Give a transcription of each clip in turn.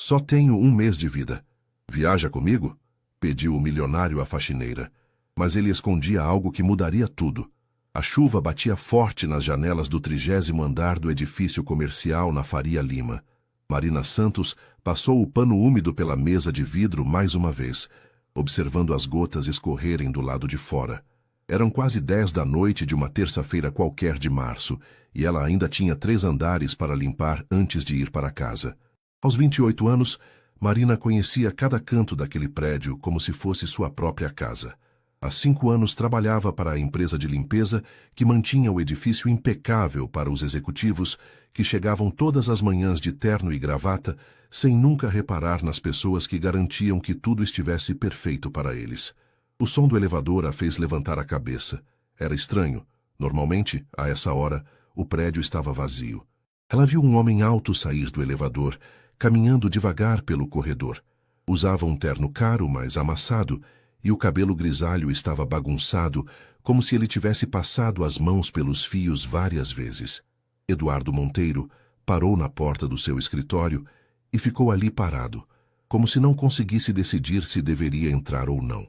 Só tenho um mês de vida. Viaja comigo? Pediu o milionário à faxineira. Mas ele escondia algo que mudaria tudo. A chuva batia forte nas janelas do 30º andar do edifício comercial na Faria Lima. Marina Santos passou o pano úmido pela mesa de vidro mais uma vez, observando as gotas escorrerem do lado de fora. Eram quase 10 da noite de uma terça-feira qualquer de março, e ela ainda tinha 3 andares para limpar antes de ir para casa. Aos 28 anos, Marina conhecia cada canto daquele prédio como se fosse sua própria casa. Há 5 anos trabalhava para a empresa de limpeza que mantinha o edifício impecável para os executivos que chegavam todas as manhãs de terno e gravata sem nunca reparar nas pessoas que garantiam que tudo estivesse perfeito para eles. O som do elevador a fez levantar a cabeça. Era estranho. Normalmente, a essa hora, o prédio estava vazio. Ela viu um homem alto sair do elevador, caminhando devagar pelo corredor. Usava um terno caro, mas amassado, e o cabelo grisalho estava bagunçado, como se ele tivesse passado as mãos pelos fios várias vezes. Eduardo Monteiro parou na porta do seu escritório e ficou ali parado, como se não conseguisse decidir se deveria entrar ou não.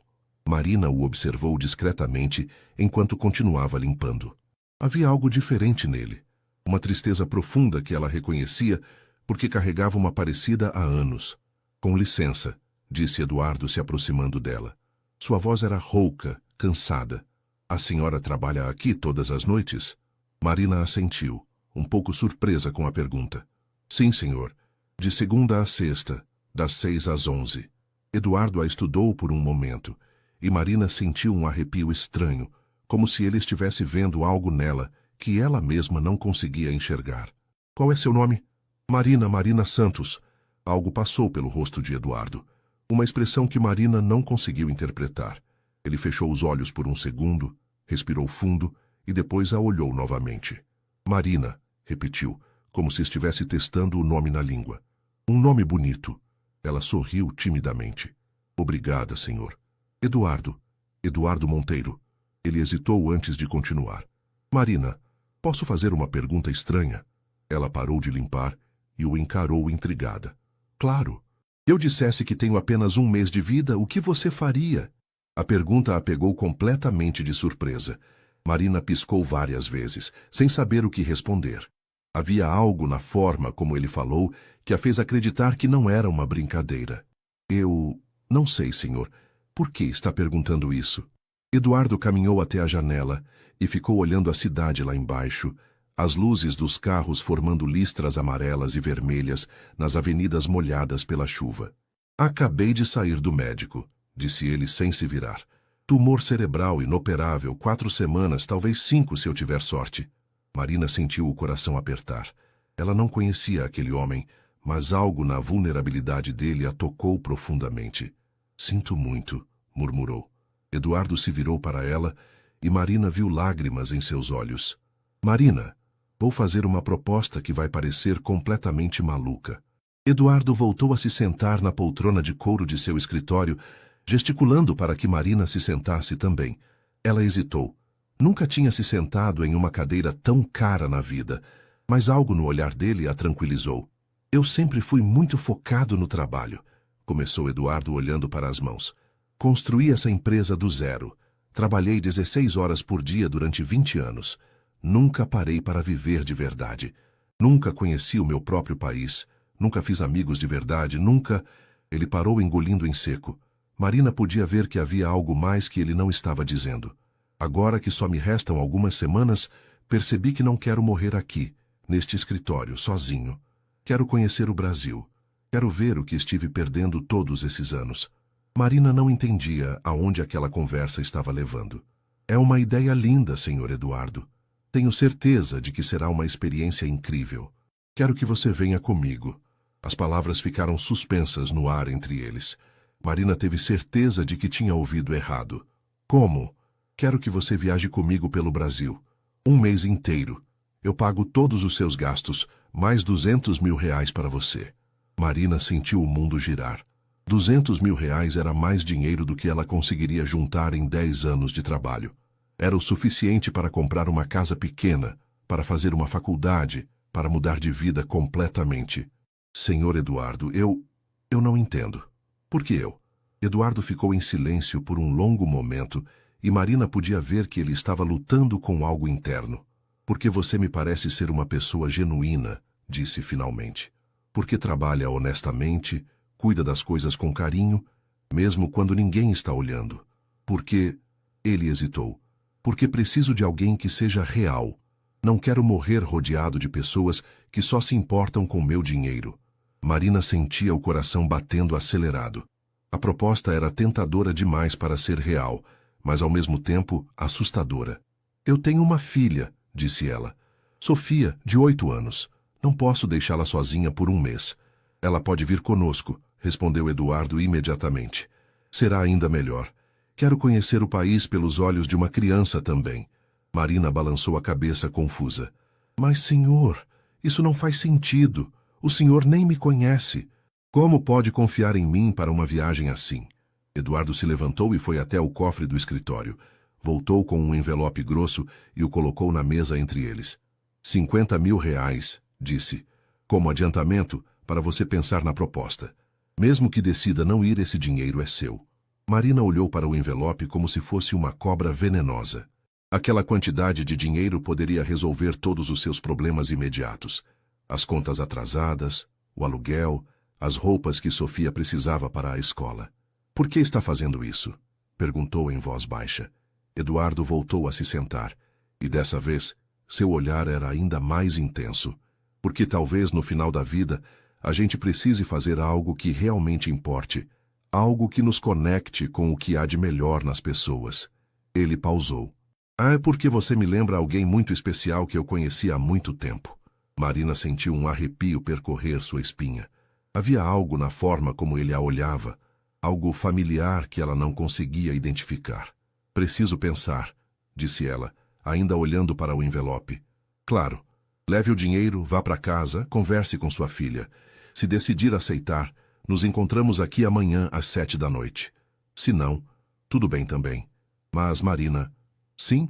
Marina o observou discretamente enquanto continuava limpando. Havia algo diferente nele, uma tristeza profunda que ela reconhecia porque carregava uma parecida há anos. Com licença, disse Eduardo se aproximando dela. Sua voz era rouca, cansada. A senhora trabalha aqui todas as noites? Marina assentiu, um pouco surpresa com a pergunta. Sim, senhor. De segunda a sexta, das 6 às 11. Eduardo a estudou por um momento, e Marina sentiu um arrepio estranho, como se ele estivesse vendo algo nela que ela mesma não conseguia enxergar. Qual é seu nome? Marina Santos. Algo passou pelo rosto de Eduardo. Uma expressão que Marina não conseguiu interpretar. Ele fechou os olhos por um segundo, respirou fundo e depois a olhou novamente. Marina, repetiu, como se estivesse testando o nome na língua. Um nome bonito. Ela sorriu timidamente. Obrigada, senhor. Eduardo Monteiro. Ele hesitou antes de continuar. Marina, posso fazer uma pergunta estranha? Ela parou de limpar e o encarou intrigada. Claro. Eu dissesse que tenho apenas um mês de vida, o que você faria? A pergunta a pegou completamente de surpresa. Marina piscou várias vezes, sem saber o que responder. Havia algo na forma como ele falou que a fez acreditar que não era uma brincadeira. Eu não sei, senhor. Por que está perguntando isso? Eduardo caminhou até a janela e ficou olhando a cidade lá embaixo, as luzes dos carros formando listras amarelas e vermelhas nas avenidas molhadas pela chuva. Acabei de sair do médico, disse ele sem se virar. Tumor cerebral inoperável, 4 semanas, talvez 5 se eu tiver sorte. Marina sentiu o coração apertar. Ela não conhecia aquele homem, mas algo na vulnerabilidade dele a tocou profundamente. Sinto muito, murmurou. Eduardo se virou para ela e Marina viu lágrimas em seus olhos. Marina, vou fazer uma proposta que vai parecer completamente maluca. Eduardo voltou a se sentar na poltrona de couro de seu escritório, gesticulando para que Marina se sentasse também. Ela hesitou. Nunca tinha se sentado em uma cadeira tão cara na vida, mas algo no olhar dele a tranquilizou. Eu sempre fui muito focado no trabalho, começou Eduardo olhando para as mãos. Construí essa empresa do zero. Trabalhei 16 horas por dia durante 20 anos. Nunca parei para viver de verdade. Nunca conheci o meu próprio país. Nunca fiz amigos de verdade. Nunca... Ele parou engolindo em seco. Marina podia ver que havia algo mais que ele não estava dizendo. Agora que só me restam algumas semanas, percebi que não quero morrer aqui, neste escritório, sozinho. Quero conhecer o Brasil. Quero ver o que estive perdendo todos esses anos. Marina não entendia aonde aquela conversa estava levando. É uma ideia linda, senhor Eduardo. Tenho certeza de que será uma experiência incrível. Quero que você venha comigo. As palavras ficaram suspensas no ar entre eles. Marina teve certeza de que tinha ouvido errado. Como? Quero que você viaje comigo pelo Brasil. 1 mês inteiro. Eu pago todos os seus gastos, mais 200 mil reais para você. Marina sentiu o mundo girar. 200 mil reais era mais dinheiro do que ela conseguiria juntar em 10 anos de trabalho. Era o suficiente para comprar uma casa pequena, para fazer uma faculdade, para mudar de vida completamente. Senhor Eduardo, Eu não entendo. Por que eu? Eduardo ficou em silêncio por um longo momento e Marina podia ver que ele estava lutando com algo interno. Porque você me parece ser uma pessoa genuína, disse finalmente. Porque trabalha honestamente, cuida das coisas com carinho, mesmo quando ninguém está olhando. Porque... Ele hesitou. Porque preciso de alguém que seja real. Não quero morrer rodeado de pessoas que só se importam com meu dinheiro. Marina sentia o coração batendo acelerado. A proposta era tentadora demais para ser real, mas ao mesmo tempo assustadora. Eu tenho uma filha, disse ela. Sofia, de 8 anos. Não posso deixá-la sozinha por um mês. Ela pode vir conosco, respondeu Eduardo imediatamente. Será ainda melhor. Quero conhecer o país pelos olhos de uma criança também. Marina balançou a cabeça confusa. Mas, senhor, isso não faz sentido. O senhor nem me conhece. Como pode confiar em mim para uma viagem assim? Eduardo se levantou e foi até o cofre do escritório. Voltou com um envelope grosso e o colocou na mesa entre eles. 50 mil reais, disse. Como adiantamento, para você pensar na proposta. Mesmo que decida não ir, esse dinheiro é seu. Marina olhou para o envelope como se fosse uma cobra venenosa. Aquela quantidade de dinheiro poderia resolver todos os seus problemas imediatos. As contas atrasadas, o aluguel, as roupas que Sofia precisava para a escola. Por que está fazendo isso? Perguntou em voz baixa. Eduardo voltou a se sentar, e dessa vez, seu olhar era ainda mais intenso. Porque talvez no final da vida, a gente precise fazer algo que realmente importe, algo que nos conecte com o que há de melhor nas pessoas. Ele pausou. É porque você me lembra alguém muito especial que eu conheci há muito tempo. Marina sentiu um arrepio percorrer sua espinha. Havia algo na forma como ele a olhava, algo familiar que ela não conseguia identificar. Preciso pensar, disse ela, ainda olhando para o envelope. Claro. Leve o dinheiro, vá para casa, converse com sua filha. Se decidir aceitar, nos encontramos aqui amanhã às 7 da noite. Se não, tudo bem também. Mas, Marina, sim,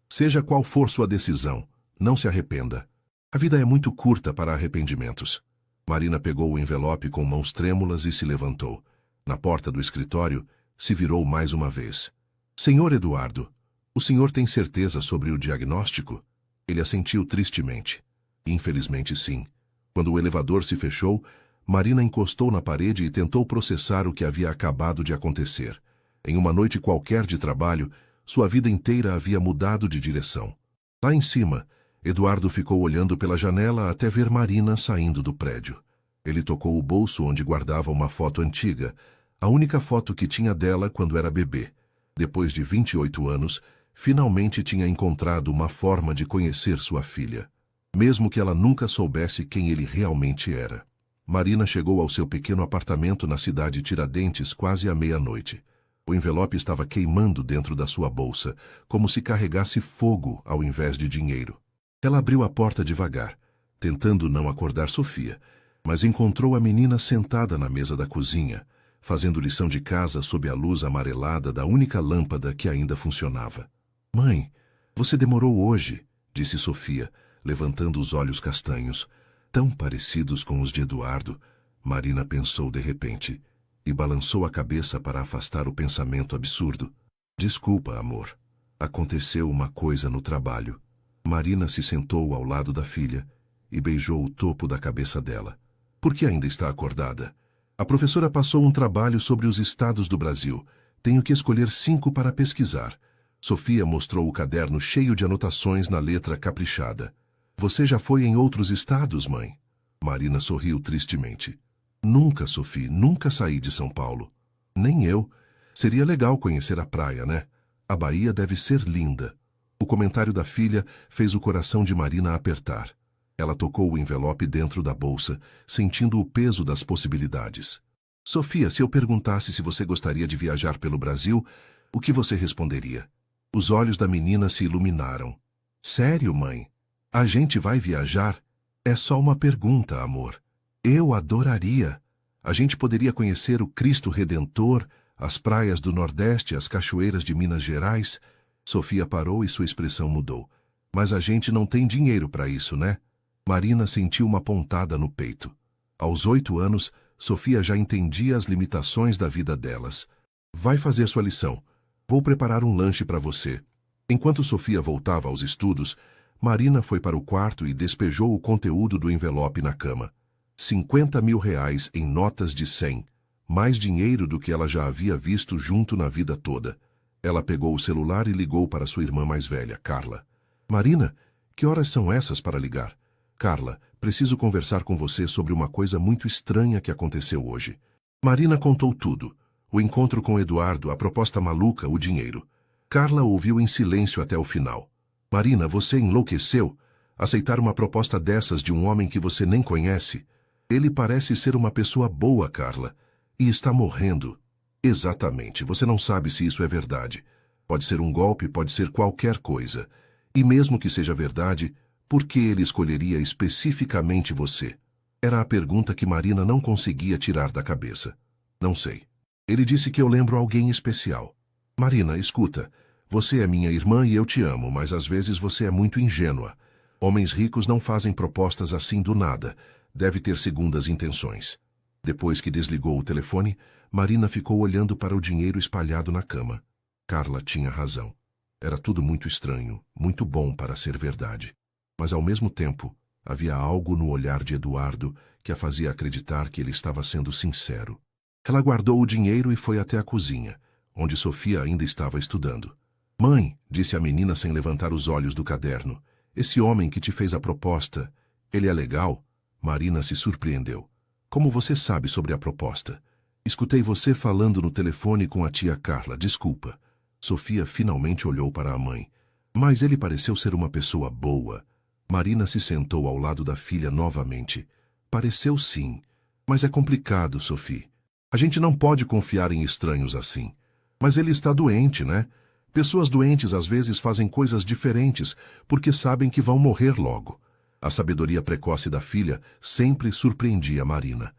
seja qual for sua decisão, não se arrependa. A vida é muito curta para arrependimentos. Marina pegou o envelope com mãos trêmulas e se levantou. Na porta do escritório, se virou mais uma vez. Senhor Eduardo, o senhor tem certeza sobre o diagnóstico? Ele assentiu tristemente. Infelizmente, sim. Quando o elevador se fechou, Marina encostou na parede e tentou processar o que havia acabado de acontecer. Em uma noite qualquer de trabalho, sua vida inteira havia mudado de direção. Lá em cima, Eduardo ficou olhando pela janela até ver Marina saindo do prédio. Ele tocou o bolso onde guardava uma foto antiga, a única foto que tinha dela quando era bebê. Depois de 28 anos, finalmente tinha encontrado uma forma de conhecer sua filha, mesmo que ela nunca soubesse quem ele realmente era. Marina chegou ao seu pequeno apartamento na cidade Tiradentes quase à meia-noite. O envelope estava queimando dentro da sua bolsa, como se carregasse fogo ao invés de dinheiro. Ela abriu a porta devagar, tentando não acordar Sofia, mas encontrou a menina sentada na mesa da cozinha, fazendo lição de casa sob a luz amarelada da única lâmpada que ainda funcionava. Mãe, você demorou hoje, disse Sofia, levantando os olhos castanhos, tão parecidos com os de Eduardo. Marina pensou de repente, e balançou a cabeça para afastar o pensamento absurdo. Desculpa, amor. Aconteceu uma coisa no trabalho. Marina se sentou ao lado da filha e beijou o topo da cabeça dela. Por que ainda está acordada? A professora passou um trabalho sobre os estados do Brasil. Tenho que escolher 5 para pesquisar. Sofia mostrou o caderno cheio de anotações na letra caprichada. Você já foi em outros estados, mãe? Marina sorriu tristemente. Nunca, Sofia, nunca saí de São Paulo. Nem eu. Seria legal conhecer a praia, né? A Bahia deve ser linda. O comentário da filha fez o coração de Marina apertar. Ela tocou o envelope dentro da bolsa, sentindo o peso das possibilidades. Sofia, se eu perguntasse se você gostaria de viajar pelo Brasil, o que você responderia? Os olhos da menina se iluminaram. Sério, mãe? A gente vai viajar? É só uma pergunta, amor. Eu adoraria. A gente poderia conhecer o Cristo Redentor, as praias do Nordeste, as cachoeiras de Minas Gerais. Sofia parou e sua expressão mudou. Mas a gente não tem dinheiro para isso, né? Marina sentiu uma pontada no peito. Aos 8 anos, Sofia já entendia as limitações da vida delas. Vai fazer sua lição. Vou preparar um lanche para você. Enquanto Sofia voltava aos estudos, Marina foi para o quarto e despejou o conteúdo do envelope na cama. 50 mil reais em notas de 100. Mais dinheiro do que ela já havia visto junto na vida toda. Ela pegou o celular e ligou para sua irmã mais velha, Carla. Marina, que horas são essas para ligar? Carla, preciso conversar com você sobre uma coisa muito estranha que aconteceu hoje. Marina contou tudo. O encontro com Eduardo, a proposta maluca, o dinheiro. Carla ouviu em silêncio até o final. Marina, você enlouqueceu? Aceitar uma proposta dessas de um homem que você nem conhece? Ele parece ser uma pessoa boa, Carla. E está morrendo. Exatamente, você não sabe se isso é verdade. Pode ser um golpe, pode ser qualquer coisa. E mesmo que seja verdade, por que ele escolheria especificamente você? Era a pergunta que Marina não conseguia tirar da cabeça. Não sei. Ele disse que eu lembro alguém especial. Marina, escuta. Você é minha irmã e eu te amo, mas às vezes você é muito ingênua. Homens ricos não fazem propostas assim do nada. Deve ter segundas intenções. Depois que desligou o telefone, Marina ficou olhando para o dinheiro espalhado na cama. Carla tinha razão. Era tudo muito estranho, muito bom para ser verdade. Mas ao mesmo tempo, havia algo no olhar de Eduardo que a fazia acreditar que ele estava sendo sincero. Ela guardou o dinheiro e foi até a cozinha, onde Sofia ainda estava estudando. Mãe, disse a menina sem levantar os olhos do caderno, esse homem que te fez a proposta, ele é legal? Marina se surpreendeu. Como você sabe sobre a proposta? Escutei você falando no telefone com a tia Carla, desculpa. Sofia finalmente olhou para a mãe. Mas ele pareceu ser uma pessoa boa. Marina se sentou ao lado da filha novamente. Pareceu sim. Mas é complicado, Sophie. A gente não pode confiar em estranhos assim. Mas ele está doente, né? Pessoas doentes às vezes fazem coisas diferentes porque sabem que vão morrer logo. A sabedoria precoce da filha sempre surpreendia Marina.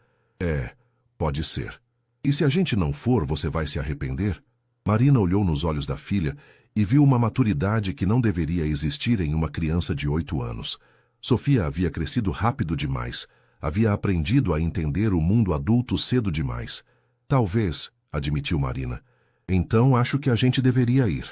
Pode ser. E se a gente não for, você vai se arrepender? Marina olhou nos olhos da filha e viu uma maturidade que não deveria existir em uma criança de 8 anos. Sofia havia crescido rápido demais. Havia aprendido a entender o mundo adulto cedo demais. Talvez, admitiu Marina. Então acho que a gente deveria ir.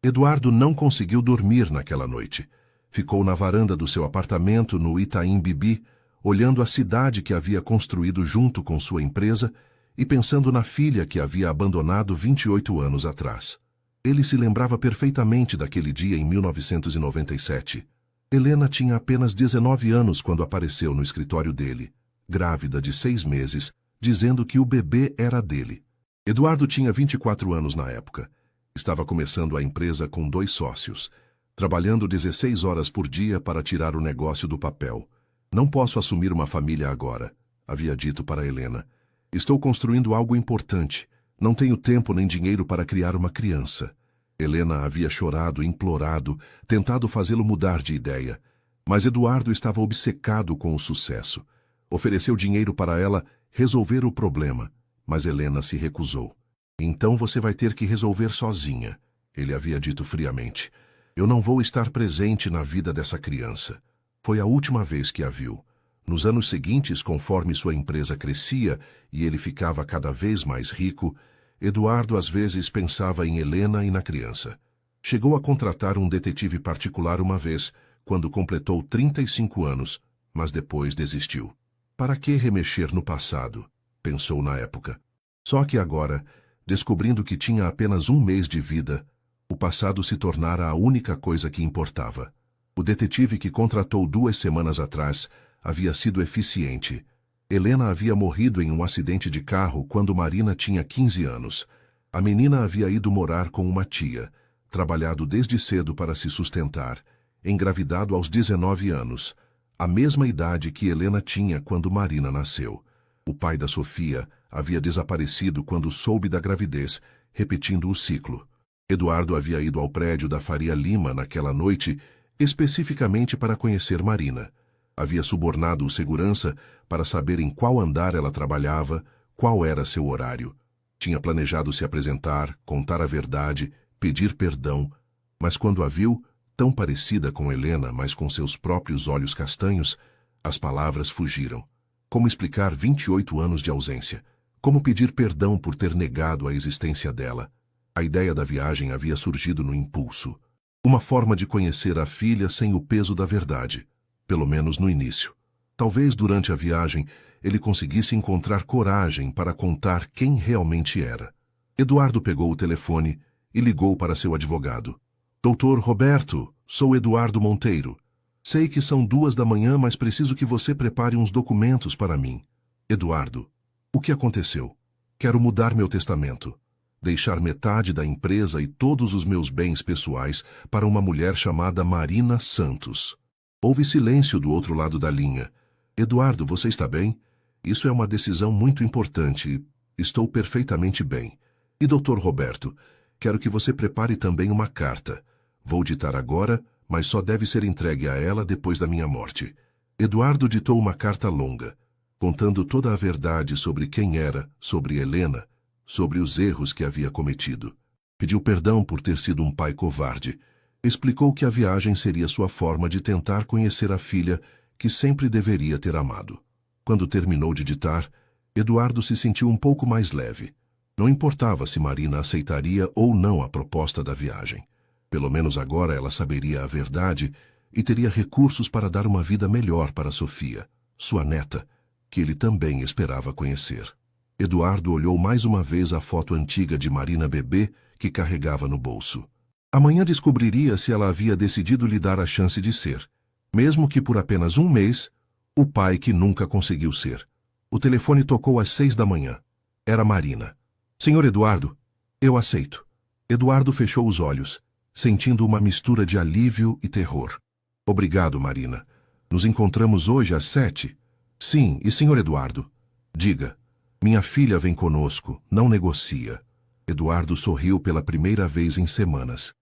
Eduardo não conseguiu dormir naquela noite. Ficou na varanda do seu apartamento no Itaim Bibi, olhando a cidade que havia construído junto com sua empresa e pensando na filha que havia abandonado 28 anos atrás. Ele se lembrava perfeitamente daquele dia em 1997. Helena tinha apenas 19 anos quando apareceu no escritório dele, grávida de 6 meses, dizendo que o bebê era dele. Eduardo tinha 24 anos na época. Estava começando a empresa com 2 sócios, trabalhando 16 horas por dia para tirar o negócio do papel. Não posso assumir uma família agora, havia dito para Helena. Estou construindo algo importante. Não tenho tempo nem dinheiro para criar uma criança. Helena havia chorado, implorado, tentado fazê-lo mudar de ideia. Mas Eduardo estava obcecado com o sucesso. Ofereceu dinheiro para ela resolver o problema, mas Helena se recusou. Então você vai ter que resolver sozinha, ele havia dito friamente. Eu não vou estar presente na vida dessa criança. Foi a última vez que a viu. Nos anos seguintes, conforme sua empresa crescia e ele ficava cada vez mais rico, Eduardo às vezes pensava em Helena e na criança. Chegou a contratar um detetive particular uma vez, quando completou 35 anos, mas depois desistiu. Para que remexer no passado? Pensou na época. Só que agora, descobrindo que tinha apenas 1 mês de vida, o passado se tornara a única coisa que importava. O detetive que contratou 2 semanas atrás havia sido eficiente. Helena havia morrido em um acidente de carro quando Marina tinha 15 anos. A menina havia ido morar com uma tia, trabalhado desde cedo para se sustentar, engravidado aos 19 anos, a mesma idade que Helena tinha quando Marina nasceu. O pai da Sofia havia desaparecido quando soube da gravidez, repetindo o ciclo. Eduardo havia ido ao prédio da Faria Lima naquela noite, especificamente para conhecer Marina. Havia subornado o segurança para saber em qual andar ela trabalhava, qual era seu horário. Tinha planejado se apresentar, contar a verdade, pedir perdão, mas quando a viu, tão parecida com Helena, mas com seus próprios olhos castanhos, as palavras fugiram. Como explicar 28 anos de ausência? Como pedir perdão por ter negado a existência dela? A ideia da viagem havia surgido no impulso. Uma forma de conhecer a filha sem o peso da verdade, pelo menos no início. Talvez durante a viagem ele conseguisse encontrar coragem para contar quem realmente era. Eduardo pegou o telefone e ligou para seu advogado. Doutor Roberto, sou Eduardo Monteiro. Sei que são 2 da manhã, mas preciso que você prepare uns documentos para mim. Eduardo, o que aconteceu? Quero mudar meu testamento. Deixar metade da empresa e todos os meus bens pessoais para uma mulher chamada Marina Santos. Houve silêncio do outro lado da linha. Eduardo, você está bem? Isso é uma decisão muito importante. Estou perfeitamente bem. E doutor Roberto, quero que você prepare também uma carta. Vou ditar agora, mas só deve ser entregue a ela depois da minha morte. Eduardo ditou uma carta longa, contando toda a verdade sobre quem era, sobre Helena, sobre os erros que havia cometido. Pediu perdão por ter sido um pai covarde. Explicou que a viagem seria sua forma de tentar conhecer a filha que sempre deveria ter amado. Quando terminou de ditar, Eduardo se sentiu um pouco mais leve. Não importava se Marina aceitaria ou não a proposta da viagem. Pelo menos agora ela saberia a verdade e teria recursos para dar uma vida melhor para Sofia, sua neta, que ele também esperava conhecer. Eduardo olhou mais uma vez a foto antiga de Marina bebê que carregava no bolso. Amanhã descobriria se ela havia decidido lhe dar a chance de ser, mesmo que por apenas 1 mês, o pai que nunca conseguiu ser. O telefone tocou às 6 da manhã. Era Marina. Senhor Eduardo, eu aceito. Eduardo fechou os olhos, sentindo uma mistura de alívio e terror. Obrigado, Marina. Nos encontramos hoje às 7? Sim, e senhor Eduardo? Diga. Minha filha vem conosco, não negocia. Eduardo sorriu pela primeira vez em semanas.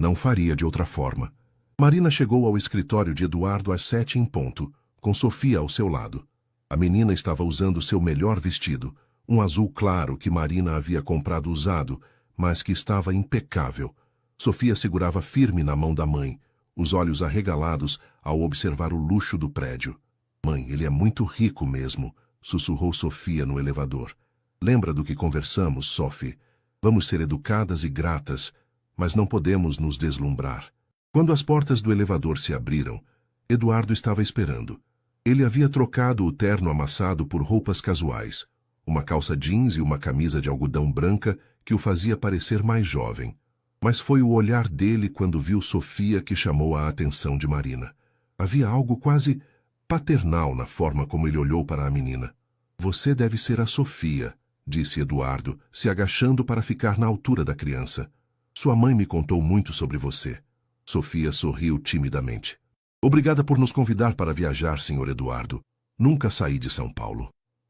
Não faria de outra forma. Marina chegou ao escritório de Eduardo às 7 em ponto, com Sofia ao seu lado. A menina estava usando seu melhor vestido, um azul claro que Marina havia comprado usado, mas que estava impecável. Sofia segurava firme na mão da mãe, os olhos arregalados ao observar o luxo do prédio. Mãe, ele é muito rico mesmo, sussurrou Sofia no elevador. Lembra do que conversamos, Sophie? Vamos ser educadas e gratas, mas não podemos nos deslumbrar. Quando as portas do elevador se abriram, Eduardo estava esperando. Ele havia trocado o terno amassado por roupas casuais, uma calça jeans e uma camisa de algodão branca que o fazia parecer mais jovem. Mas foi o olhar dele quando viu Sofia que chamou a atenção de Marina. Havia algo quase paternal na forma como ele olhou para a menina. Você deve ser a Sofia, disse Eduardo, se agachando para ficar na altura da criança. Sua mãe me contou muito sobre você. Sofia sorriu timidamente. Obrigada por nos convidar para viajar, senhor Eduardo. Nunca saí de São Paulo.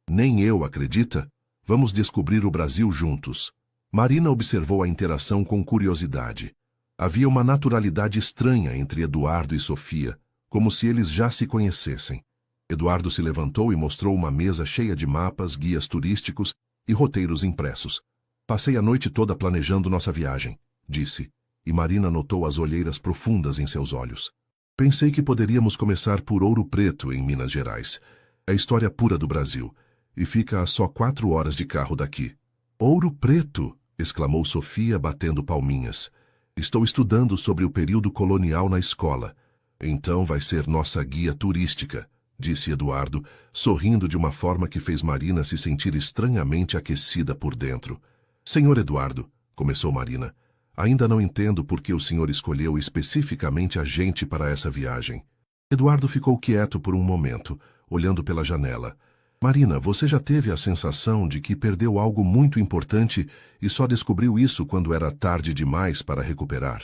Nem eu, acredita? Vamos descobrir o Brasil juntos. Marina observou a interação com curiosidade. Havia uma naturalidade estranha entre Eduardo e Sofia, como se eles já se conhecessem. Eduardo se levantou e mostrou uma mesa cheia de mapas, guias turísticos e roteiros impressos. Passei a noite toda planejando nossa viagem, disse, e Marina notou as olheiras profundas em seus olhos. Pensei que poderíamos começar por Ouro Preto, em Minas Gerais. É a história pura do Brasil, e fica a só 4 horas de carro daqui. Ouro Preto! Exclamou Sofia, batendo palminhas. Estou estudando sobre o período colonial na escola. Então vai ser nossa guia turística, disse Eduardo, sorrindo de uma forma que fez Marina se sentir estranhamente aquecida por dentro. Senhor Eduardo, começou Marina, ainda não entendo por que o senhor escolheu especificamente a gente para essa viagem. Eduardo ficou quieto por um momento, olhando pela janela. Marina, você já teve a sensação de que perdeu algo muito importante e só descobriu isso quando era tarde demais para recuperar?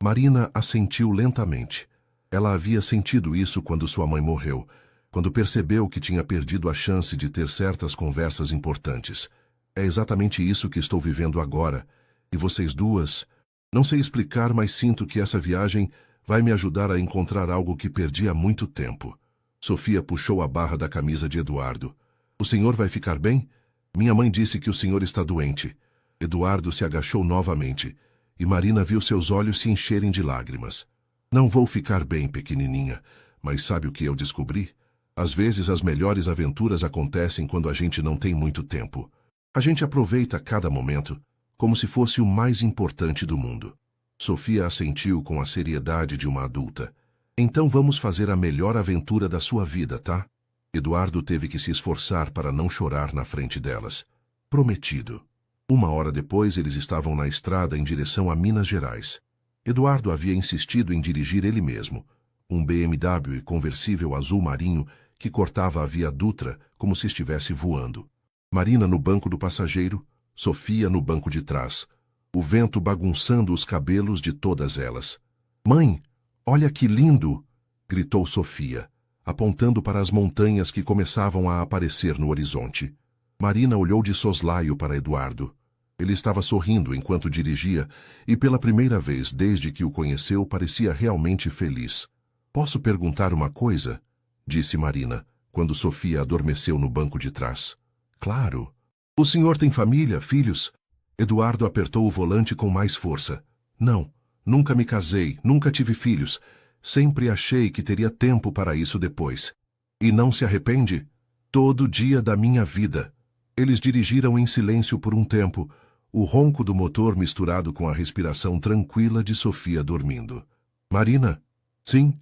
Marina assentiu lentamente. Ela havia sentido isso quando sua mãe morreu, quando percebeu que tinha perdido a chance de ter certas conversas importantes. É exatamente isso que estou vivendo agora. E vocês duas... Não sei explicar, mas sinto que essa viagem vai me ajudar a encontrar algo que perdi há muito tempo. Sofia puxou a barra da camisa de Eduardo. O senhor vai ficar bem? Minha mãe disse que o senhor está doente. Eduardo se agachou novamente, e Marina viu seus olhos se encherem de lágrimas. Não vou ficar bem, pequenininha, mas sabe o que eu descobri? Às vezes as melhores aventuras acontecem quando a gente não tem muito tempo. A gente aproveita cada momento como se fosse o mais importante do mundo. Sofia assentiu com a seriedade de uma adulta. Então vamos fazer a melhor aventura da sua vida, tá? Eduardo teve que se esforçar para não chorar na frente delas. Prometido. 1 hora depois eles estavam na estrada em direção a Minas Gerais. Eduardo havia insistido em dirigir ele mesmo. Um BMW conversível azul marinho que cortava a Via Dutra como se estivesse voando. Marina no banco do passageiro, Sofia no banco de trás. O vento bagunçando os cabelos de todas elas. "Mãe, olha que lindo!" gritou Sofia, apontando para as montanhas que começavam a aparecer no horizonte. Marina olhou de soslaio para Eduardo. Ele estava sorrindo enquanto dirigia e pela primeira vez desde que o conheceu parecia realmente feliz. "Posso perguntar uma coisa?" disse Marina, quando Sofia adormeceu no banco de trás. "Claro. O senhor tem família, filhos?" Eduardo apertou o volante com mais força. "Não, nunca me casei, nunca tive filhos. Sempre achei que teria tempo para isso depois." "E não se arrepende?" "Todo dia da minha vida." Eles dirigiram em silêncio por um tempo, o ronco do motor misturado com a respiração tranquila de Sofia dormindo. "Marina?" "Sim.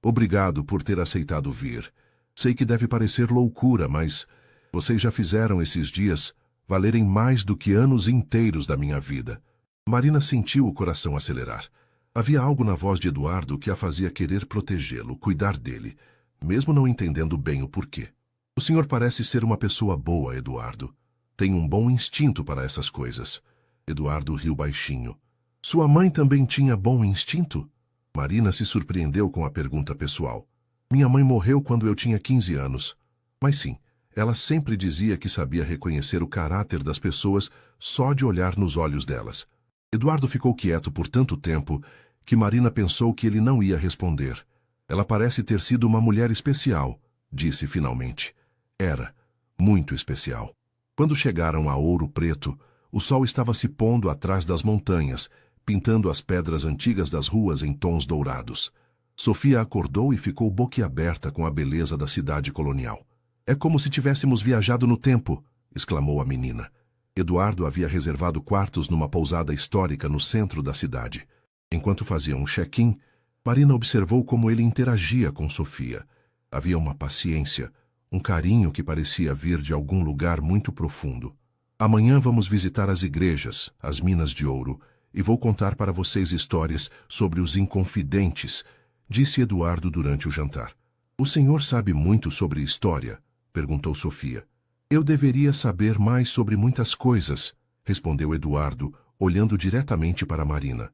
Obrigado por ter aceitado vir. Sei que deve parecer loucura, mas vocês já fizeram esses dias valerem mais do que anos inteiros da minha vida." Marina sentiu o coração acelerar. Havia algo na voz de Eduardo que a fazia querer protegê-lo, cuidar dele, mesmo não entendendo bem o porquê. "O senhor parece ser uma pessoa boa, Eduardo. Tem um bom instinto para essas coisas." Eduardo riu baixinho. "Sua mãe também tinha bom instinto?" Marina se surpreendeu com a pergunta pessoal. "Minha mãe morreu quando eu tinha 15 anos. Mas sim, ela sempre dizia que sabia reconhecer o caráter das pessoas só de olhar nos olhos delas." Eduardo ficou quieto por tanto tempo que Marina pensou que ele não ia responder. "Ela parece ter sido uma mulher especial", disse finalmente. Era, muito especial. Quando chegaram a Ouro Preto, o sol estava se pondo atrás das montanhas, pintando as pedras antigas das ruas em tons dourados. Sofia acordou e ficou boquiaberta com a beleza da cidade colonial. "É como se tivéssemos viajado no tempo", exclamou a menina. Eduardo havia reservado quartos numa pousada histórica no centro da cidade. Enquanto faziam um check-in, Marina observou como ele interagia com Sofia. Havia uma paciência, um carinho que parecia vir de algum lugar muito profundo. "Amanhã vamos visitar as igrejas, as minas de ouro, e vou contar para vocês histórias sobre os inconfidentes", disse Eduardo durante o jantar. "O senhor sabe muito sobre história?" perguntou Sofia. "Eu deveria saber mais sobre muitas coisas", respondeu Eduardo, olhando diretamente para Marina.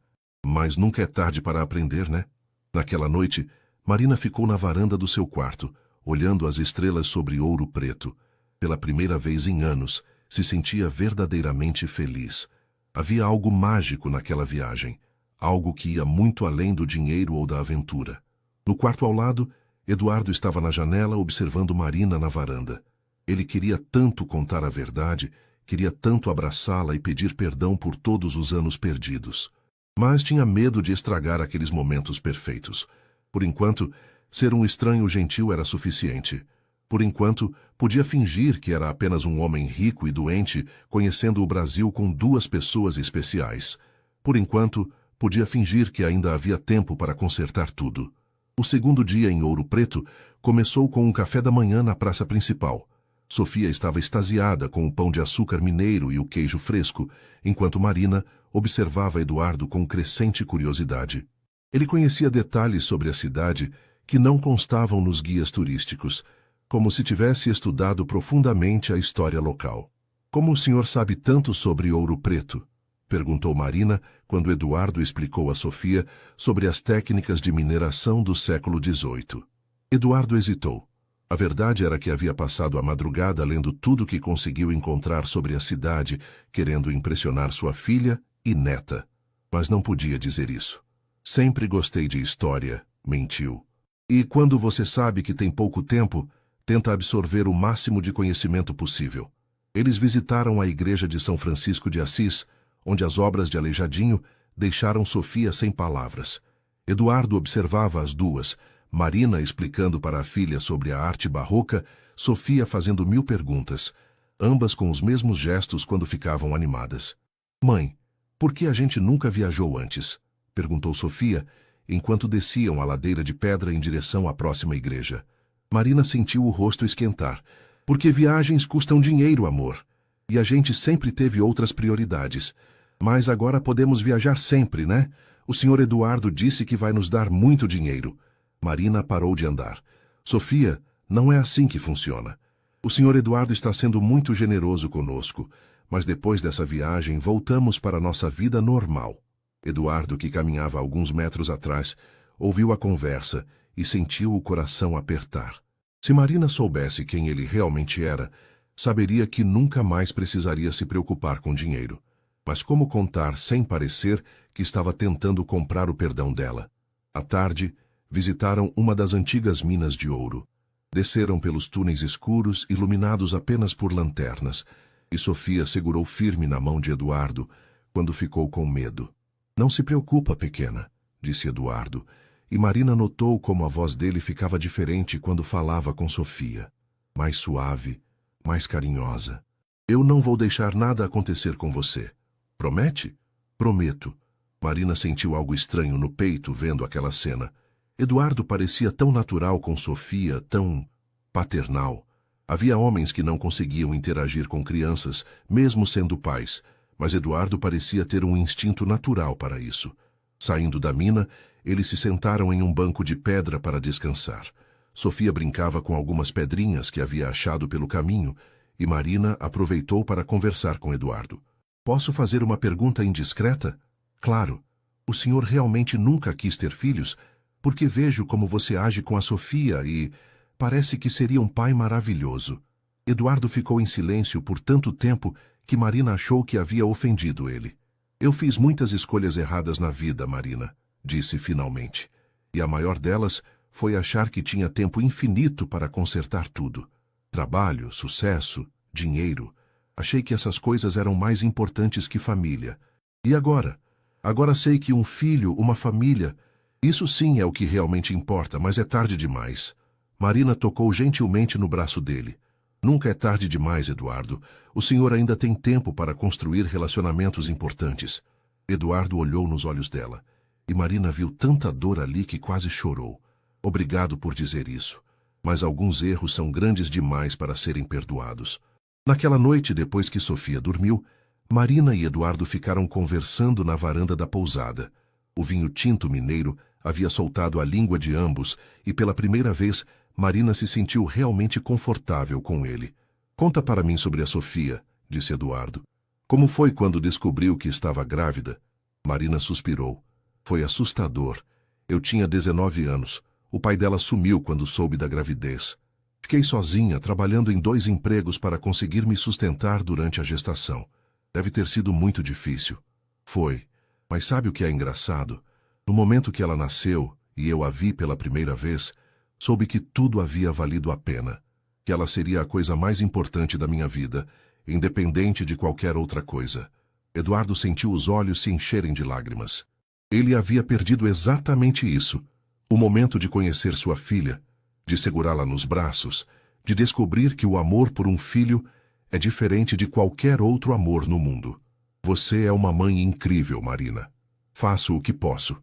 "Mas nunca é tarde para aprender, né?" Naquela noite, Marina ficou na varanda do seu quarto, olhando as estrelas sobre Ouro Preto. Pela primeira vez em anos, se sentia verdadeiramente feliz. Havia algo mágico naquela viagem, algo que ia muito além do dinheiro ou da aventura. No quarto ao lado, Eduardo estava na janela observando Marina na varanda. Ele queria tanto contar a verdade, queria tanto abraçá-la e pedir perdão por todos os anos perdidos. Mas tinha medo de estragar aqueles momentos perfeitos. Por enquanto, ser um estranho gentil era suficiente. Por enquanto, podia fingir que era apenas um homem rico e doente, conhecendo o Brasil com 2 pessoas especiais. Por enquanto, podia fingir que ainda havia tempo para consertar tudo. O segundo dia em Ouro Preto começou com um café da manhã na praça principal. Sofia estava extasiada com o pão de açúcar mineiro e o queijo fresco, enquanto Marina observava Eduardo com crescente curiosidade. Ele conhecia detalhes sobre a cidade que não constavam nos guias turísticos, como se tivesse estudado profundamente a história local. "Como o senhor sabe tanto sobre Ouro Preto?" perguntou Marina, quando Eduardo explicou a Sofia sobre as técnicas de mineração do século XVIII. Eduardo hesitou. A verdade era que havia passado a madrugada lendo tudo que conseguiu encontrar sobre a cidade, querendo impressionar sua filha e neta. Mas não podia dizer isso. "Sempre gostei de história", mentiu. "E quando você sabe que tem pouco tempo, tenta absorver o máximo de conhecimento possível." Eles visitaram a igreja de São Francisco de Assis, onde as obras de Aleijadinho deixaram Sofia sem palavras. Eduardo observava as duas, Marina explicando para a filha sobre a arte barroca, Sofia fazendo 1000 perguntas, ambas com os mesmos gestos quando ficavam animadas. Mãe, por que a gente nunca viajou antes? Perguntou Sofia, enquanto desciam a ladeira de pedra em direção à próxima igreja. Marina sentiu o rosto esquentar. Porque viagens custam dinheiro, amor. E a gente sempre teve outras prioridades. Mas agora podemos viajar sempre, né? O senhor Eduardo disse que vai nos dar muito dinheiro. Marina parou de andar. Sofia, não é assim que funciona. O senhor Eduardo está sendo muito generoso conosco, mas depois dessa viagem voltamos para nossa vida normal. Eduardo, que caminhava alguns metros atrás, ouviu a conversa e sentiu o coração apertar. Se Marina soubesse quem ele realmente era, saberia que nunca mais precisaria se preocupar com dinheiro. Mas como contar sem parecer que estava tentando comprar o perdão dela? À tarde, visitaram uma das antigas minas de ouro. Desceram pelos túneis escuros, iluminados apenas por lanternas, e Sofia segurou firme na mão de Eduardo, quando ficou com medo. Não se preocupa, pequena, disse Eduardo, e Marina notou como a voz dele ficava diferente quando falava com Sofia. Mais suave, mais carinhosa. Eu não vou deixar nada acontecer com você. Promete? Prometo. Marina sentiu algo estranho no peito vendo aquela cena. Eduardo parecia tão natural com Sofia, tão paternal. Havia homens que não conseguiam interagir com crianças, mesmo sendo pais, mas Eduardo parecia ter um instinto natural para isso. Saindo da mina, eles se sentaram em um banco de pedra para descansar. Sofia brincava com algumas pedrinhas que havia achado pelo caminho, e Marina aproveitou para conversar com Eduardo. Posso fazer uma pergunta indiscreta? Claro. O senhor realmente nunca quis ter filhos? Porque vejo como você age com a Sofia e parece que seria um pai maravilhoso. Eduardo ficou em silêncio por tanto tempo que Marina achou que havia ofendido ele. Eu fiz muitas escolhas erradas na vida, Marina, disse finalmente. E a maior delas foi achar que tinha tempo infinito para consertar tudo. Trabalho, sucesso, dinheiro. Achei que essas coisas eram mais importantes que família. E agora? Agora sei que um filho, uma família... Isso sim é o que realmente importa, mas é tarde demais. Marina tocou gentilmente no braço dele. Nunca é tarde demais, Eduardo. O senhor ainda tem tempo para construir relacionamentos importantes. Eduardo olhou nos olhos dela, e Marina viu tanta dor ali que quase chorou. Obrigado por dizer isso, mas alguns erros são grandes demais para serem perdoados. Naquela noite, depois que Sofia dormiu, Marina e Eduardo ficaram conversando na varanda da pousada. O vinho tinto mineiro havia soltado a língua de ambos e, pela primeira vez, Marina se sentiu realmente confortável com ele. Conta para mim sobre a Sofia, disse Eduardo. Como foi quando descobriu que estava grávida? Marina suspirou. Foi assustador. Eu tinha 19 anos. O pai dela sumiu quando soube da gravidez. Fiquei sozinha, trabalhando em 2 empregos para conseguir me sustentar durante a gestação. Deve ter sido muito difícil. Foi. Mas sabe o que é engraçado? No momento que ela nasceu, e eu a vi pela primeira vez, soube que tudo havia valido a pena, que ela seria a coisa mais importante da minha vida, independente de qualquer outra coisa. Eduardo sentiu os olhos se encherem de lágrimas. Ele havia perdido exatamente isso, o momento de conhecer sua filha, de segurá-la nos braços, de descobrir que o amor por um filho é diferente de qualquer outro amor no mundo. Você é uma mãe incrível, Marina. Faço o que posso.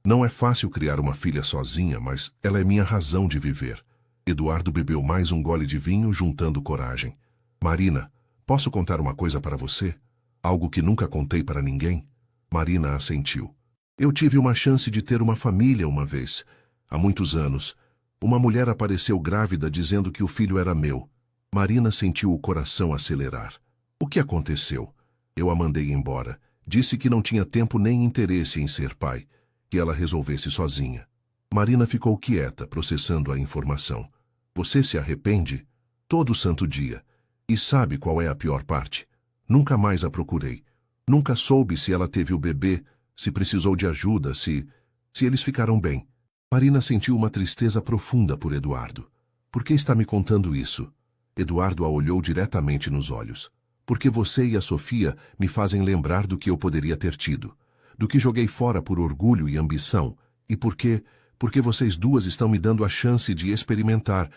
Não é fácil criar uma filha sozinha, mas ela é minha razão de viver. Eduardo bebeu mais um gole de vinho, juntando coragem. Marina, posso contar uma coisa para você? Algo que nunca contei para ninguém? Marina assentiu. Eu tive uma chance de ter uma família uma vez. Há muitos anos. Uma mulher apareceu grávida dizendo que o filho era meu. Marina sentiu o coração acelerar. O que aconteceu? Eu a mandei embora. Disse que não tinha tempo nem interesse em ser pai, que ela resolvesse sozinha. Marina ficou quieta, processando a informação. Você se arrepende? Todo santo dia. E sabe qual é a pior parte? Nunca mais a procurei. Nunca soube se ela teve o bebê, se precisou de ajuda, se eles ficaram bem. Marina sentiu uma tristeza profunda por Eduardo. Por que está me contando isso? Eduardo a olhou diretamente nos olhos. Porque você e a Sofia me fazem lembrar do que eu poderia ter tido, do que joguei fora por orgulho e ambição, e porque porque vocês duas estão me dando a chance de experimentar,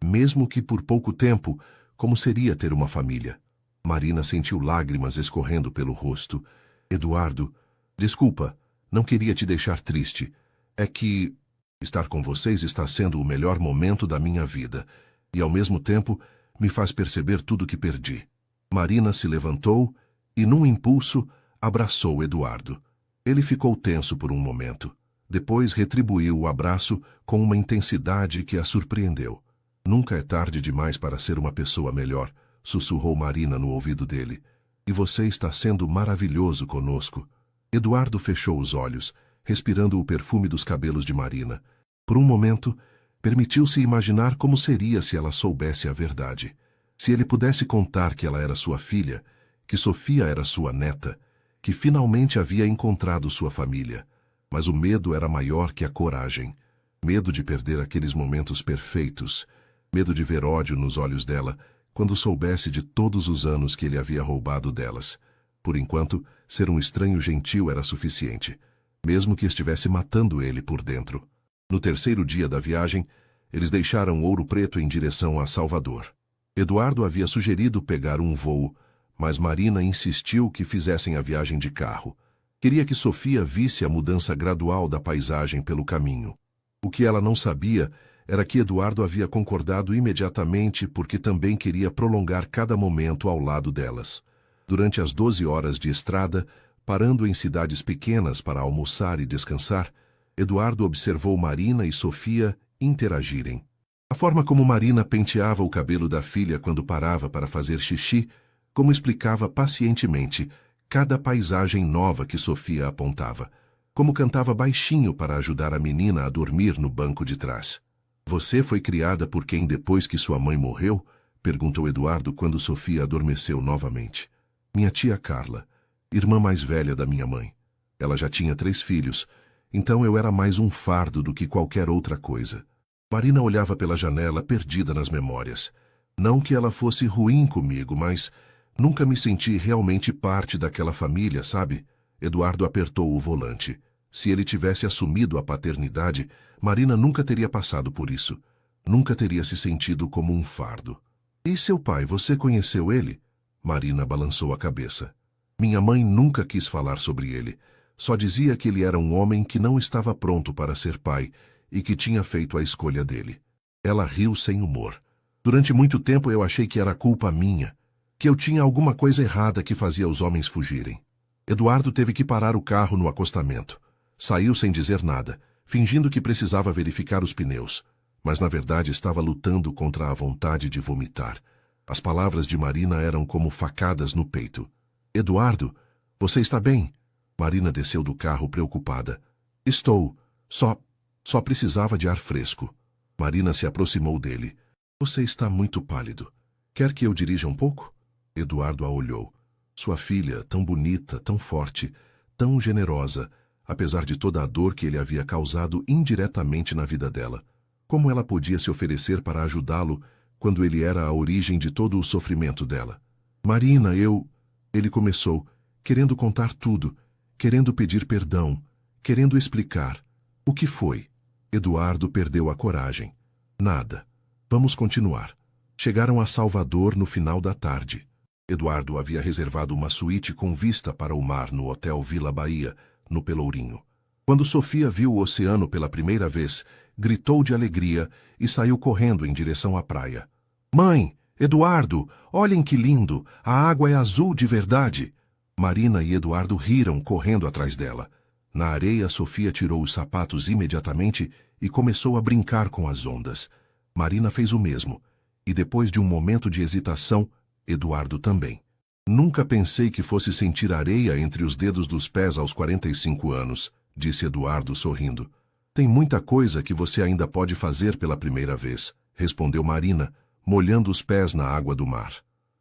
mesmo que por pouco tempo, como seria ter uma família. Marina sentiu lágrimas escorrendo pelo rosto. Eduardo, desculpa, não queria te deixar triste. É que estar com vocês está sendo o melhor momento da minha vida, e ao mesmo tempo me faz perceber tudo que perdi. Marina se levantou e, num impulso, abraçou Eduardo. Ele ficou tenso por um momento. Depois retribuiu o abraço com uma intensidade que a surpreendeu. Nunca é tarde demais para ser uma pessoa melhor, sussurrou Marina no ouvido dele. E você está sendo maravilhoso conosco. Eduardo fechou os olhos, respirando o perfume dos cabelos de Marina. Por um momento, permitiu-se imaginar como seria se ela soubesse a verdade. Se ele pudesse contar que ela era sua filha, que Sofia era sua neta, que finalmente havia encontrado sua família. Mas o medo era maior que a coragem. Medo de perder aqueles momentos perfeitos. Medo de ver ódio nos olhos dela, quando soubesse de todos os anos que ele havia roubado delas. Por enquanto, ser um estranho gentil era suficiente, mesmo que estivesse matando ele por dentro. No terceiro dia da viagem, eles deixaram Ouro Preto em direção a Salvador. Eduardo havia sugerido pegar um voo, mas Marina insistiu que fizessem a viagem de carro. Queria que Sofia visse a mudança gradual da paisagem pelo caminho. O que ela não sabia era que Eduardo havia concordado imediatamente porque também queria prolongar cada momento ao lado delas. Durante as 12 horas de estrada, parando em cidades pequenas para almoçar e descansar, Eduardo observou Marina e Sofia interagirem. A forma como Marina penteava o cabelo da filha quando parava para fazer xixi, como explicava pacientemente cada paisagem nova que Sofia apontava, como cantava baixinho para ajudar a menina a dormir no banco de trás. Você foi criada por quem depois que sua mãe morreu? Perguntou Eduardo quando Sofia adormeceu novamente. Minha tia Carla, irmã mais velha da minha mãe. Ela já tinha 3 filhos, então eu era mais um fardo do que qualquer outra coisa. Marina olhava pela janela, perdida nas memórias. Não que ela fosse ruim comigo, mas nunca me senti realmente parte daquela família, sabe? Eduardo apertou o volante. Se ele tivesse assumido a paternidade, Marina nunca teria passado por isso. Nunca teria se sentido como um fardo. E seu pai, você conheceu ele? Marina balançou a cabeça. Minha mãe nunca quis falar sobre ele. Só dizia que ele era um homem que não estava pronto para ser pai e que tinha feito a escolha dele. Ela riu sem humor. Durante muito tempo eu achei que era culpa minha, que eu tinha alguma coisa errada que fazia os homens fugirem. Eduardo teve que parar o carro no acostamento. Saiu sem dizer nada, fingindo que precisava verificar os pneus, mas na verdade estava lutando contra a vontade de vomitar. As palavras de Marina eram como facadas no peito. Eduardo, você está bem? Marina desceu do carro preocupada. Estou. Só precisava de ar fresco. Marina se aproximou dele. Você está muito pálido. Quer que eu dirija um pouco? Eduardo a olhou. Sua filha, tão bonita, tão forte, tão generosa, apesar de toda a dor que ele havia causado indiretamente na vida dela. Como ela podia se oferecer para ajudá-lo quando ele era a origem de todo o sofrimento dela? Marina, Ele começou, querendo contar tudo, querendo pedir perdão, querendo explicar. O que foi? Eduardo perdeu a coragem. Nada. Vamos continuar. Chegaram a Salvador no final da tarde. Eduardo havia reservado uma suíte com vista para o mar no Hotel Vila Bahia, no Pelourinho. Quando Sofia viu o oceano pela primeira vez, gritou de alegria e saiu correndo em direção à praia. Mãe, Eduardo, olhem que lindo, a água é azul de verdade. Marina e Eduardo riram correndo atrás dela. Na areia, Sofia tirou os sapatos imediatamente e começou a brincar com as ondas. Marina fez o mesmo, e depois de um momento de hesitação, Eduardo também. Nunca pensei que fosse sentir areia entre os dedos dos pés aos 45 anos, disse Eduardo sorrindo. Tem muita coisa que você ainda pode fazer pela primeira vez, respondeu Marina, molhando os pés na água do mar.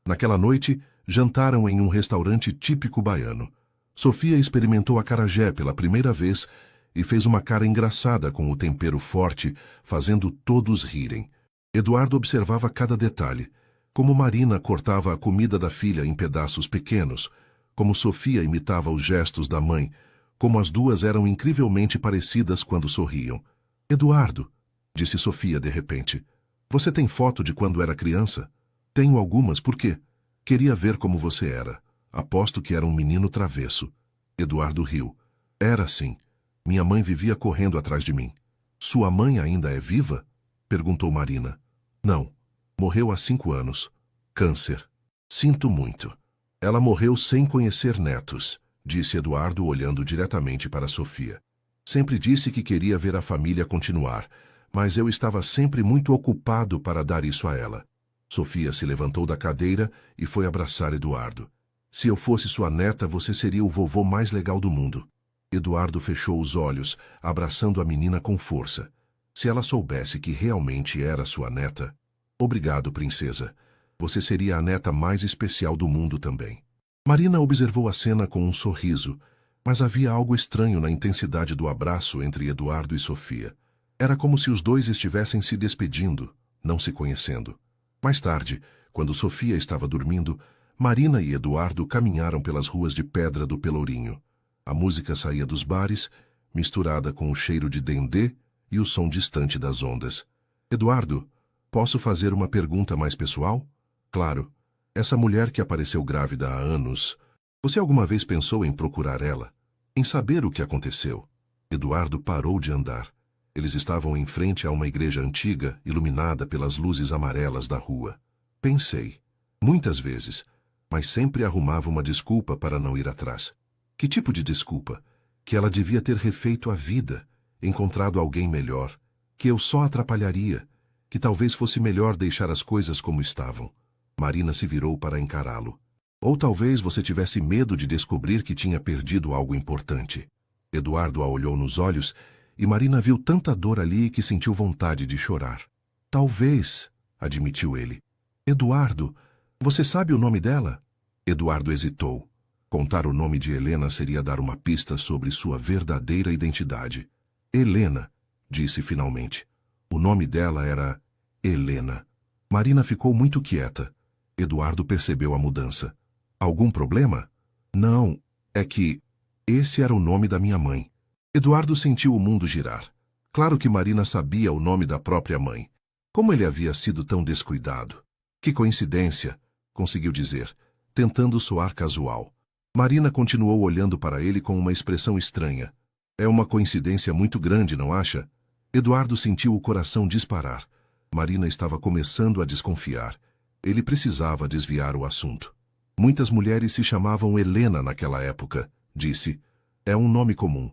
Naquela noite, jantaram em um restaurante típico baiano. Sofia experimentou acarajé pela primeira vez e fez uma cara engraçada com o tempero forte, fazendo todos rirem. Eduardo observava cada detalhe, como Marina cortava a comida da filha em pedaços pequenos, como Sofia imitava os gestos da mãe, como as duas eram incrivelmente parecidas quando sorriam. Eduardo, disse Sofia de repente, você tem foto de quando era criança? Tenho algumas, por quê? Queria ver como você era. Aposto que era um menino travesso. Eduardo riu. Era assim. Minha mãe vivia correndo atrás de mim. Sua mãe ainda é viva? Perguntou Marina. Não. Morreu há 5 anos. Câncer. Sinto muito. Ela morreu sem conhecer netos, disse Eduardo olhando diretamente para Sofia. Sempre disse que queria ver a família continuar, mas eu estava sempre muito ocupado para dar isso a ela. Sofia se levantou da cadeira e foi abraçar Eduardo. Se eu fosse sua neta, você seria o vovô mais legal do mundo. Eduardo fechou os olhos, abraçando a menina com força. Se ela soubesse que realmente era sua neta... Obrigado, princesa. Você seria a neta mais especial do mundo também. Marina observou a cena com um sorriso, mas havia algo estranho na intensidade do abraço entre Eduardo e Sofia. Era como se os dois estivessem se despedindo, não se conhecendo. Mais tarde, quando Sofia estava dormindo, Marina e Eduardo caminharam pelas ruas de pedra do Pelourinho. A música saía dos bares, misturada com o cheiro de dendê e o som distante das ondas. Eduardo, posso fazer uma pergunta mais pessoal? Claro. Essa mulher que apareceu grávida há anos, você alguma vez pensou em procurar ela? Em saber o que aconteceu? Eduardo parou de andar. Eles estavam em frente a uma igreja antiga, iluminada pelas luzes amarelas da rua. Pensei. Muitas vezes. Mas sempre arrumava uma desculpa para não ir atrás. Que tipo de desculpa? Que ela devia ter refeito a vida, encontrado alguém melhor, que eu só atrapalharia, que talvez fosse melhor deixar as coisas como estavam. Marina se virou para encará-lo. Ou talvez você tivesse medo de descobrir que tinha perdido algo importante. Eduardo a olhou nos olhos e Marina viu tanta dor ali que sentiu vontade de chorar. Talvez, admitiu ele. Eduardo, você sabe o nome dela? Eduardo hesitou. Contar o nome de Helena seria dar uma pista sobre sua verdadeira identidade. Helena, disse finalmente. O nome dela era Helena. Marina ficou muito quieta. Eduardo percebeu a mudança. Algum problema? Não, é que... Esse era o nome da minha mãe. Eduardo sentiu o mundo girar. Claro que Marina sabia o nome da própria mãe. Como ele havia sido tão descuidado? Que coincidência, conseguiu dizer, tentando soar casual. Marina continuou olhando para ele com uma expressão estranha. É uma coincidência muito grande, não acha? Eduardo sentiu o coração disparar. Marina estava começando a desconfiar. Ele precisava desviar o assunto. Muitas mulheres se chamavam Helena naquela época, disse. É um nome comum.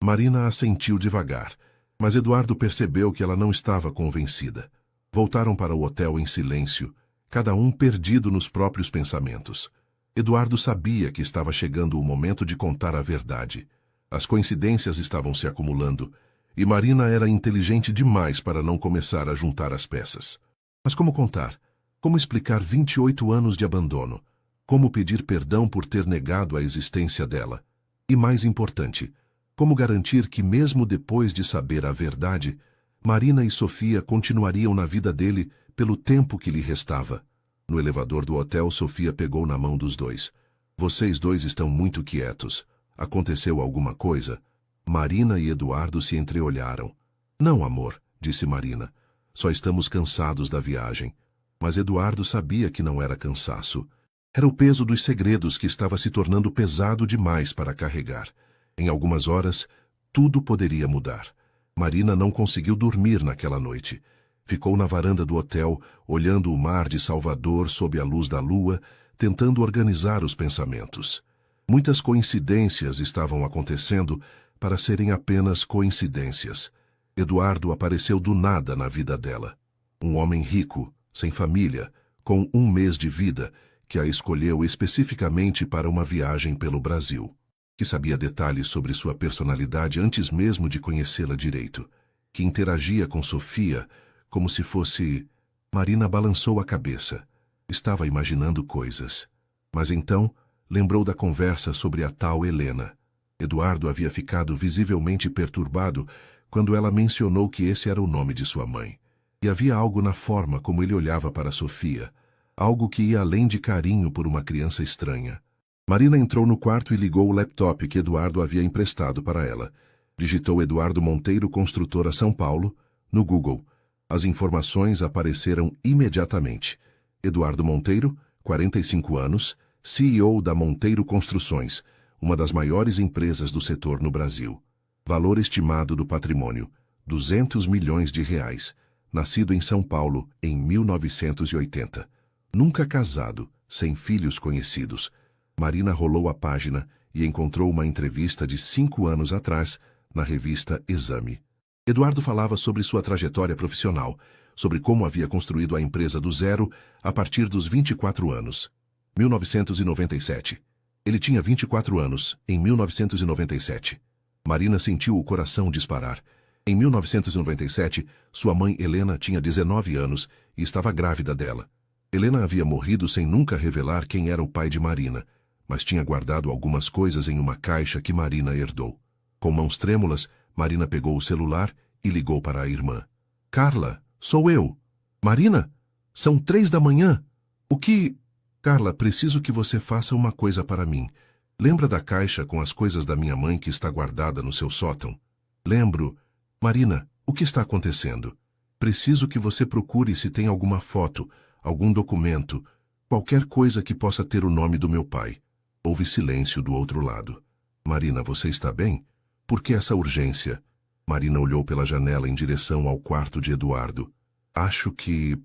Marina assentiu devagar, mas Eduardo percebeu que ela não estava convencida. Voltaram para o hotel em silêncio, cada um perdido nos próprios pensamentos. Eduardo sabia que estava chegando o momento de contar a verdade. As coincidências estavam se acumulando, e Marina era inteligente demais para não começar a juntar as peças. Mas como contar? Como explicar 28 anos de abandono? Como pedir perdão por ter negado a existência dela? E mais importante, como garantir que mesmo depois de saber a verdade, Marina e Sofia continuariam na vida dele pelo tempo que lhe restava? No elevador do hotel, Sofia pegou na mão dos dois. Vocês dois estão muito quietos. Aconteceu alguma coisa? Marina e Eduardo se entreolharam. Não, amor, disse Marina. Só estamos cansados da viagem. Mas Eduardo sabia que não era cansaço. Era o peso dos segredos que estava se tornando pesado demais para carregar. Em algumas horas, tudo poderia mudar. Marina não conseguiu dormir naquela noite. Ficou na varanda do hotel, olhando o mar de Salvador sob a luz da lua, tentando organizar os pensamentos. Muitas coincidências estavam acontecendo para serem apenas coincidências. Eduardo apareceu do nada na vida dela. Um homem rico, sem família, com 1 mês de vida, que a escolheu especificamente para uma viagem pelo Brasil. Que sabia detalhes sobre sua personalidade antes mesmo de conhecê-la direito. Que interagia com Sofia como se fosse... Marina balançou a cabeça. Estava imaginando coisas. Mas então lembrou da conversa sobre a tal Helena. Eduardo havia ficado visivelmente perturbado quando ela mencionou que esse era o nome de sua mãe. E havia algo na forma como ele olhava para Sofia, algo que ia além de carinho por uma criança estranha. Marina entrou no quarto e ligou o laptop que Eduardo havia emprestado para ela. Digitou Eduardo Monteiro, construtora São Paulo, no Google. As informações apareceram imediatamente. Eduardo Monteiro, 45 anos, CEO da Monteiro Construções, uma das maiores empresas do setor no Brasil. Valor estimado do patrimônio, R$ 200 milhões. Nascido em São Paulo em 1980. Nunca casado, sem filhos conhecidos. Marina rolou a página e encontrou uma entrevista de 5 anos atrás, na revista Exame. Eduardo falava sobre sua trajetória profissional, sobre como havia construído a empresa do zero a partir dos 24 anos. 1997. Ele tinha 24 anos, em 1997. Marina sentiu o coração disparar. Em 1997, sua mãe Helena tinha 19 anos e estava grávida dela. Helena havia morrido sem nunca revelar quem era o pai de Marina, mas tinha guardado algumas coisas em uma caixa que Marina herdou. Com mãos trêmulas, Marina pegou o celular e ligou para a irmã. Carla, sou eu. Marina? São 3 da manhã. O que... Carla, preciso que você faça uma coisa para mim. Lembra da caixa com as coisas da minha mãe que está guardada no seu sótão? Lembro. Marina, o que está acontecendo? Preciso que você procure se tem alguma foto, algum documento, qualquer coisa que possa ter o nome do meu pai. Houve silêncio do outro lado. Marina, você está bem? Por que essa urgência? Marina olhou pela janela em direção ao quarto de Eduardo. Acho que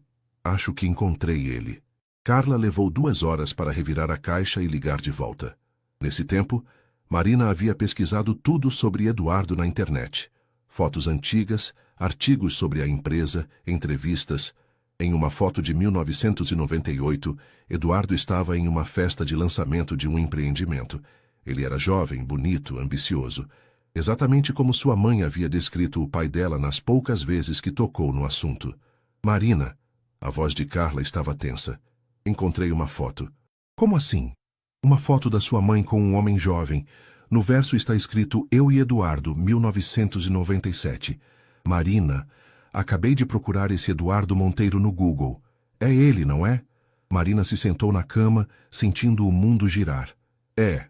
encontrei ele. Carla levou 2 horas para revirar a caixa e ligar de volta. Nesse tempo, Marina havia pesquisado tudo sobre Eduardo na internet. Fotos antigas, artigos sobre a empresa, entrevistas. Em uma foto de 1998, Eduardo estava em uma festa de lançamento de um empreendimento. Ele era jovem, bonito, ambicioso. Exatamente como sua mãe havia descrito o pai dela nas poucas vezes que tocou no assunto. Marina, a voz de Carla estava tensa. Encontrei uma foto. Como assim? Uma foto da sua mãe com um homem jovem. No verso está escrito Eu e Eduardo, 1997. Marina, acabei de procurar esse Eduardo Monteiro no Google. É ele, não é? Marina se sentou na cama, sentindo o mundo girar. É.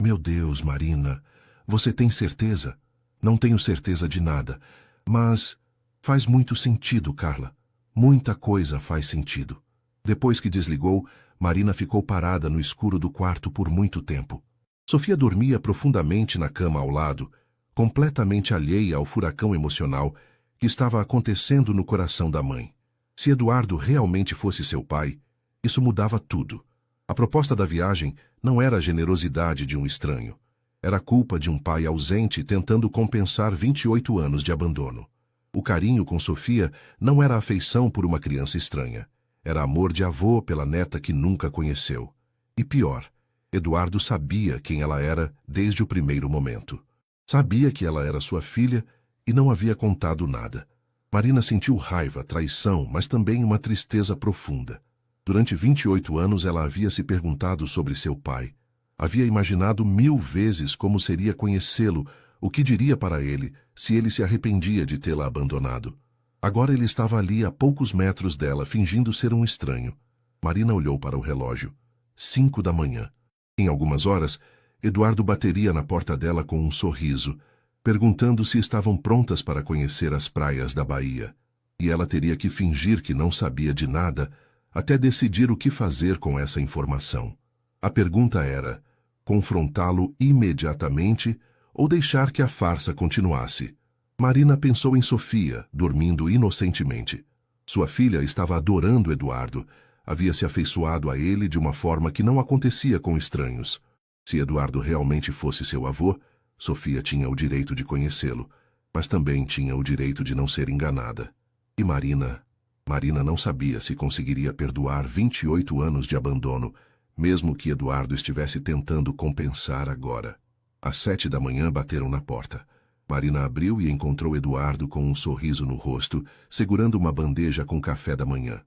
Meu Deus, Marina, você tem certeza? Não tenho certeza de nada, mas faz muito sentido, Carla. Muita coisa faz sentido. Depois que desligou, Marina ficou parada no escuro do quarto por muito tempo. Sofia dormia profundamente na cama ao lado, completamente alheia ao furacão emocional que estava acontecendo no coração da mãe. Se Eduardo realmente fosse seu pai, isso mudava tudo. A proposta da viagem não era a generosidade de um estranho. Era a culpa de um pai ausente tentando compensar 28 anos de abandono. O carinho com Sofia não era afeição por uma criança estranha. Era amor de avô pela neta que nunca conheceu. E pior, Eduardo sabia quem ela era desde o primeiro momento. Sabia que ela era sua filha e não havia contado nada. Marina sentiu raiva, traição, mas também uma tristeza profunda. Durante 28 anos ela havia se perguntado sobre seu pai. Havia imaginado 1000 vezes como seria conhecê-lo, o que diria para ele, se ele se arrependia de tê-la abandonado. Agora ele estava ali a poucos metros dela, fingindo ser um estranho. Marina olhou para o relógio. 5 da manhã. Em algumas horas, Eduardo bateria na porta dela com um sorriso, perguntando se estavam prontas para conhecer as praias da Bahia. E ela teria que fingir que não sabia de nada, até decidir o que fazer com essa informação. A pergunta era, confrontá-lo imediatamente ou deixar que a farsa continuasse? Marina pensou em Sofia, dormindo inocentemente. Sua filha estava adorando Eduardo, havia se afeiçoado a ele de uma forma que não acontecia com estranhos. Se Eduardo realmente fosse seu avô, Sofia tinha o direito de conhecê-lo, mas também tinha o direito de não ser enganada. E Marina não sabia se conseguiria perdoar 28 anos de abandono, mesmo que Eduardo estivesse tentando compensar agora. Às 7 da manhã bateram na porta. Marina abriu e encontrou Eduardo com um sorriso no rosto, segurando uma bandeja com café da manhã.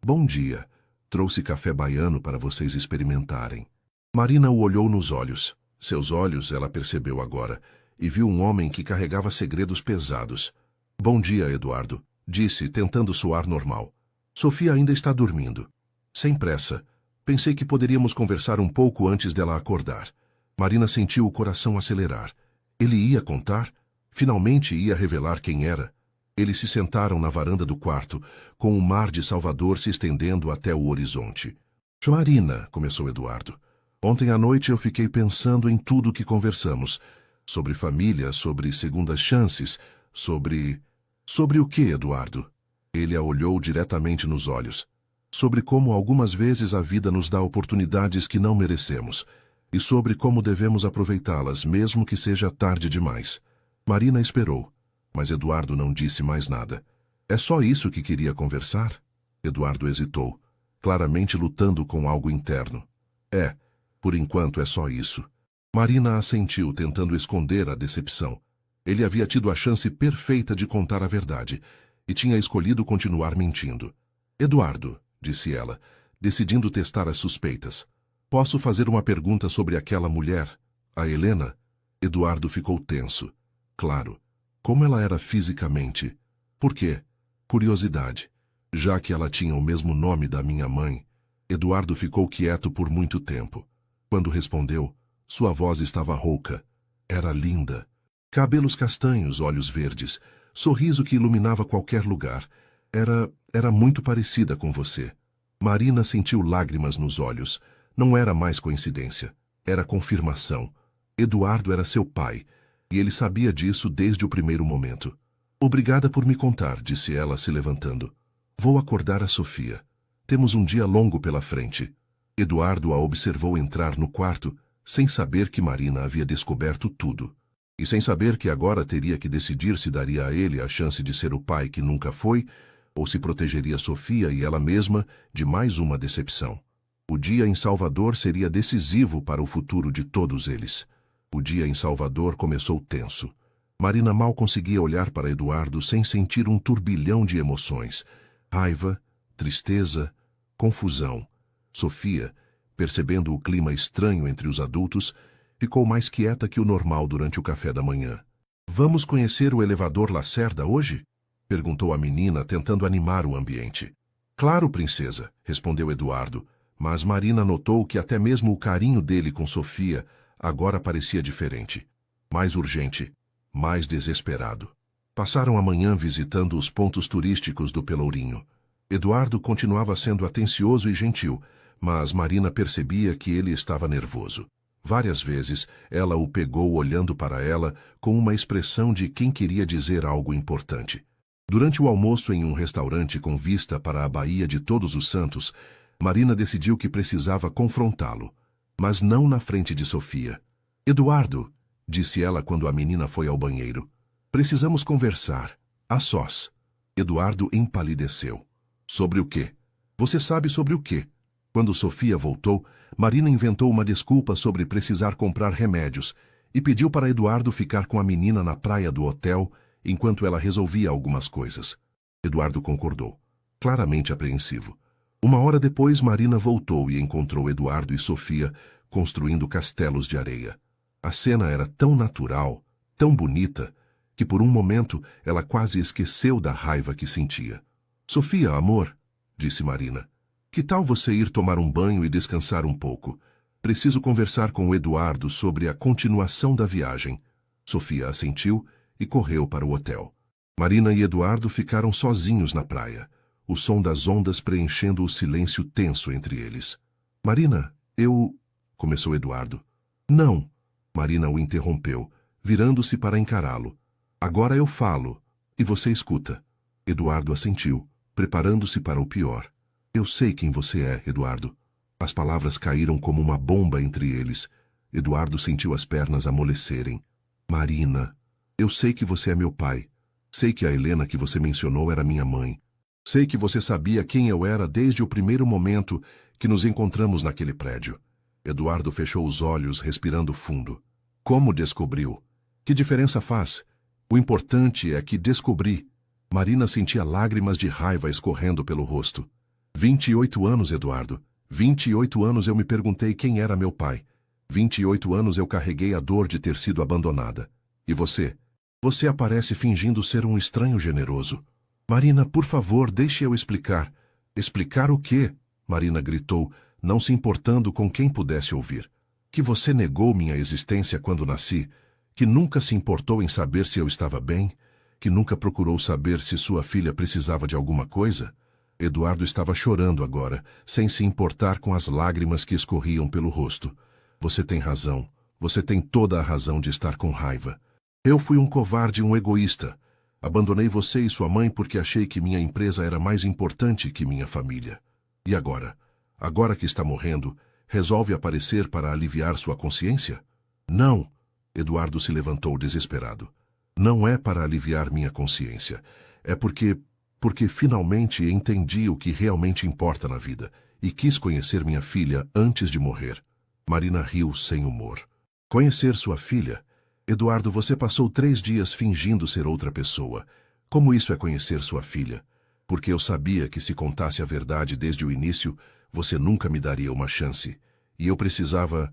Bom dia. Trouxe café baiano para vocês experimentarem. Marina o olhou nos olhos. Seus olhos, ela percebeu agora, e viu um homem que carregava segredos pesados. Bom dia, Eduardo, disse, tentando soar normal. Sofia ainda está dormindo. Sem pressa. Pensei que poderíamos conversar um pouco antes dela acordar. Marina sentiu o coração acelerar. Ele ia contar? Finalmente ia revelar quem era. Eles se sentaram na varanda do quarto, com o mar de Salvador se estendendo até o horizonte. Marina, começou Eduardo. Ontem à noite eu fiquei pensando em tudo que conversamos. Sobre família, sobre segundas chances, sobre... Sobre o que, Eduardo? Ele a olhou diretamente nos olhos. Sobre como algumas vezes a vida nos dá oportunidades que não merecemos. E sobre como devemos aproveitá-las, mesmo que seja tarde demais. Marina esperou, mas Eduardo não disse mais nada. É só isso que queria conversar? Eduardo hesitou, claramente lutando com algo interno. É, por enquanto é só isso. Marina assentiu, tentando esconder a decepção. Ele havia tido a chance perfeita de contar a verdade, e tinha escolhido continuar mentindo. Eduardo, disse ela, decidindo testar as suspeitas. Posso fazer uma pergunta sobre aquela mulher, a Helena? Eduardo ficou tenso. Claro. Como ela era fisicamente? Por quê? Curiosidade. Já que ela tinha o mesmo nome da minha mãe. Eduardo ficou quieto por muito tempo. Quando respondeu, sua voz estava rouca. Era linda. Cabelos castanhos, olhos verdes, sorriso que iluminava qualquer lugar. Era muito parecida com você. Marina sentiu lágrimas nos olhos. Não era mais coincidência. Era confirmação. Eduardo era seu pai, e ele sabia disso desde o primeiro momento. Obrigada por me contar, disse ela, se levantando. Vou acordar a Sofia. Temos um dia longo pela frente. Eduardo a observou entrar no quarto, sem saber que Marina havia descoberto tudo. E sem saber que agora teria que decidir se daria a ele a chance de ser o pai que nunca foi, ou se protegeria Sofia e ela mesma de mais uma decepção. O dia em Salvador seria decisivo para o futuro de todos eles. O dia em Salvador começou tenso. Marina mal conseguia olhar para Eduardo sem sentir um turbilhão de emoções. Raiva, tristeza, confusão. Sofia, percebendo o clima estranho entre os adultos, ficou mais quieta que o normal durante o café da manhã. Vamos conhecer o elevador Lacerda hoje? Perguntou a menina, tentando animar o ambiente. Claro, princesa, respondeu Eduardo, mas Marina notou que até mesmo o carinho dele com Sofia agora parecia diferente. Mais urgente, mais desesperado. Passaram a manhã visitando os pontos turísticos do Pelourinho. Eduardo continuava sendo atencioso e gentil, mas Marina percebia que ele estava nervoso. Várias vezes, ela o pegou olhando para ela com uma expressão de quem queria dizer algo importante. Durante o almoço em um restaurante com vista para a Baía de Todos os Santos, Marina decidiu que precisava confrontá-lo, mas não na frente de Sofia. Eduardo, disse ela quando a menina foi ao banheiro, precisamos conversar, a sós. Eduardo empalideceu. Sobre o quê? Você sabe sobre o quê? Quando Sofia voltou, Marina inventou uma desculpa sobre precisar comprar remédios e pediu para Eduardo ficar com a menina na praia do hotel enquanto ela resolvia algumas coisas. Eduardo concordou, claramente apreensivo. Uma hora depois, Marina voltou e encontrou Eduardo e Sofia construindo castelos de areia. A cena era tão natural, tão bonita, que por um momento ela quase esqueceu da raiva que sentia. Sofia, amor, disse Marina, que tal você ir tomar um banho e descansar um pouco? Preciso conversar com o Eduardo sobre a continuação da viagem. Sofia assentiu e correu para o hotel. Marina e Eduardo ficaram sozinhos na praia, o som das ondas preenchendo o silêncio tenso entre eles. Marina, começou Eduardo. Não, Marina o interrompeu, virando-se para encará-lo. Agora eu falo, e você escuta. Eduardo assentiu, preparando-se para o pior. Eu sei quem você é, Eduardo. As palavras caíram como uma bomba entre eles. Eduardo sentiu as pernas amolecerem. Marina, eu sei que você é meu pai. Sei que a Helena que você mencionou era minha mãe. Sei que você sabia quem eu era desde o primeiro momento que nos encontramos naquele prédio. Eduardo fechou os olhos, respirando fundo. Como descobriu? Que diferença faz? O importante é que descobri. Marina sentia lágrimas de raiva escorrendo pelo rosto. 28 anos, Eduardo. 28 anos eu me perguntei quem era meu pai. 28 anos eu carreguei a dor de ter sido abandonada. E você? Você aparece fingindo ser um estranho generoso. Marina, por favor, deixe eu explicar. Explicar o quê? Marina gritou, não se importando com quem pudesse ouvir. Que você negou minha existência quando nasci. que nunca se importou em saber se eu estava bem, que nunca procurou saber se sua filha precisava de alguma coisa? Eduardo estava chorando agora, sem se importar com as lágrimas que escorriam pelo rosto. Você tem razão. Você tem toda a razão de estar com raiva. Eu fui um covarde e um egoísta. Abandonei você e sua mãe porque achei que minha empresa era mais importante que minha família. E agora? Agora que está morrendo, resolve aparecer para aliviar sua consciência? Não! Eduardo se levantou desesperado. Não é para aliviar minha consciência. É porque finalmente entendi o que realmente importa na vida e quis conhecer minha filha antes de morrer. Marina riu sem humor. Conhecer sua filha? Eduardo, você passou 3 dias fingindo ser outra pessoa. Como isso é conhecer sua filha? Porque eu sabia que se contasse a verdade desde o início, você nunca me daria uma chance. E eu precisava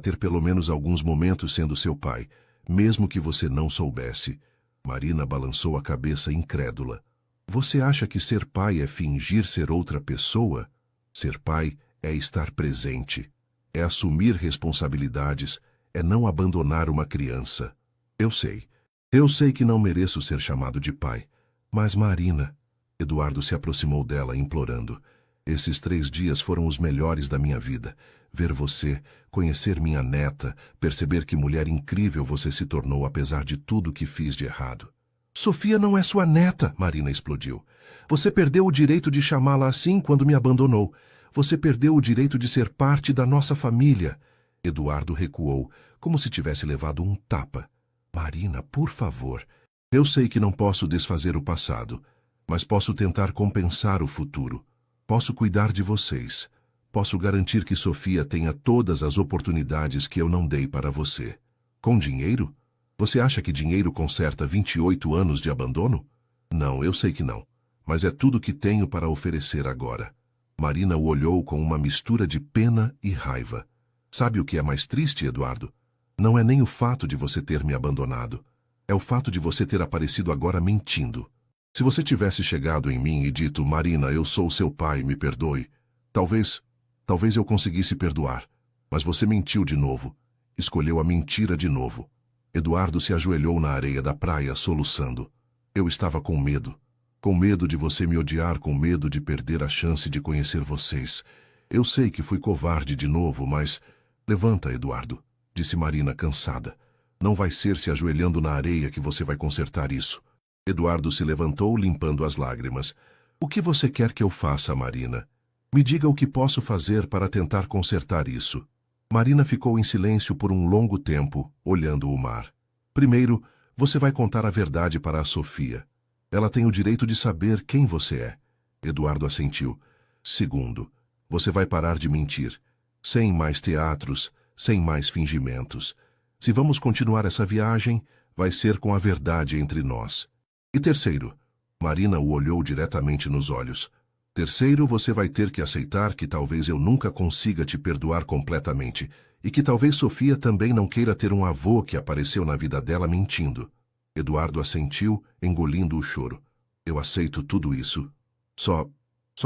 ter pelo menos alguns momentos sendo seu pai, mesmo que você não soubesse. Marina balançou a cabeça incrédula. Você acha que ser pai é fingir ser outra pessoa? Ser pai é estar presente, é assumir responsabilidades, é não abandonar uma criança. Eu sei que não mereço ser chamado de pai. Mas Marina... Eduardo se aproximou dela, implorando. Esses 3 dias foram os melhores da minha vida. Ver você, conhecer minha neta, perceber que mulher incrível você se tornou apesar de tudo que fiz de errado. Sofia não é sua neta, Marina explodiu. Você perdeu o direito de chamá-la assim quando me abandonou. Você perdeu o direito de ser parte da nossa família. Eduardo recuou, como se tivesse levado um tapa. Marina, por favor. Eu sei que não posso desfazer o passado, mas posso tentar compensar o futuro. Posso cuidar de vocês. Posso garantir que Sofia tenha todas as oportunidades que eu não dei para você. Com dinheiro? Você acha que dinheiro conserta 28 anos de abandono? Não, eu sei que não. Mas é tudo que tenho para oferecer agora. Marina o olhou com uma mistura de pena e raiva. Sabe o que é mais triste, Eduardo? Não é nem o fato de você ter me abandonado. É o fato de você ter aparecido agora mentindo. Se você tivesse chegado em mim e dito, Marina, eu sou seu pai, me perdoe, talvez eu conseguisse perdoar. Mas você mentiu de novo. Escolheu a mentira de novo. Eduardo se ajoelhou na areia da praia, soluçando. Eu estava com medo. Com medo de você me odiar, com medo de perder a chance de conhecer vocês. Eu sei que fui covarde de novo, mas... Levanta, Eduardo, disse Marina, cansada. Não vai ser se ajoelhando na areia que você vai consertar isso. Eduardo se levantou, limpando as lágrimas. O que você quer que eu faça, Marina? Me diga o que posso fazer para tentar consertar isso. Marina ficou em silêncio por um longo tempo, olhando o mar. Primeiro, você vai contar a verdade para a Sofia. Ela tem o direito de saber quem você é. Eduardo assentiu. Segundo, você vai parar de mentir. Sem mais teatros, sem mais fingimentos. Se vamos continuar essa viagem, vai ser com a verdade entre nós. E terceiro, Marina o olhou diretamente nos olhos. Terceiro, você vai ter que aceitar que talvez eu nunca consiga te perdoar completamente e que talvez Sofia também não queira ter um avô que apareceu na vida dela mentindo. Eduardo assentiu, engolindo o choro. Eu aceito tudo isso. Só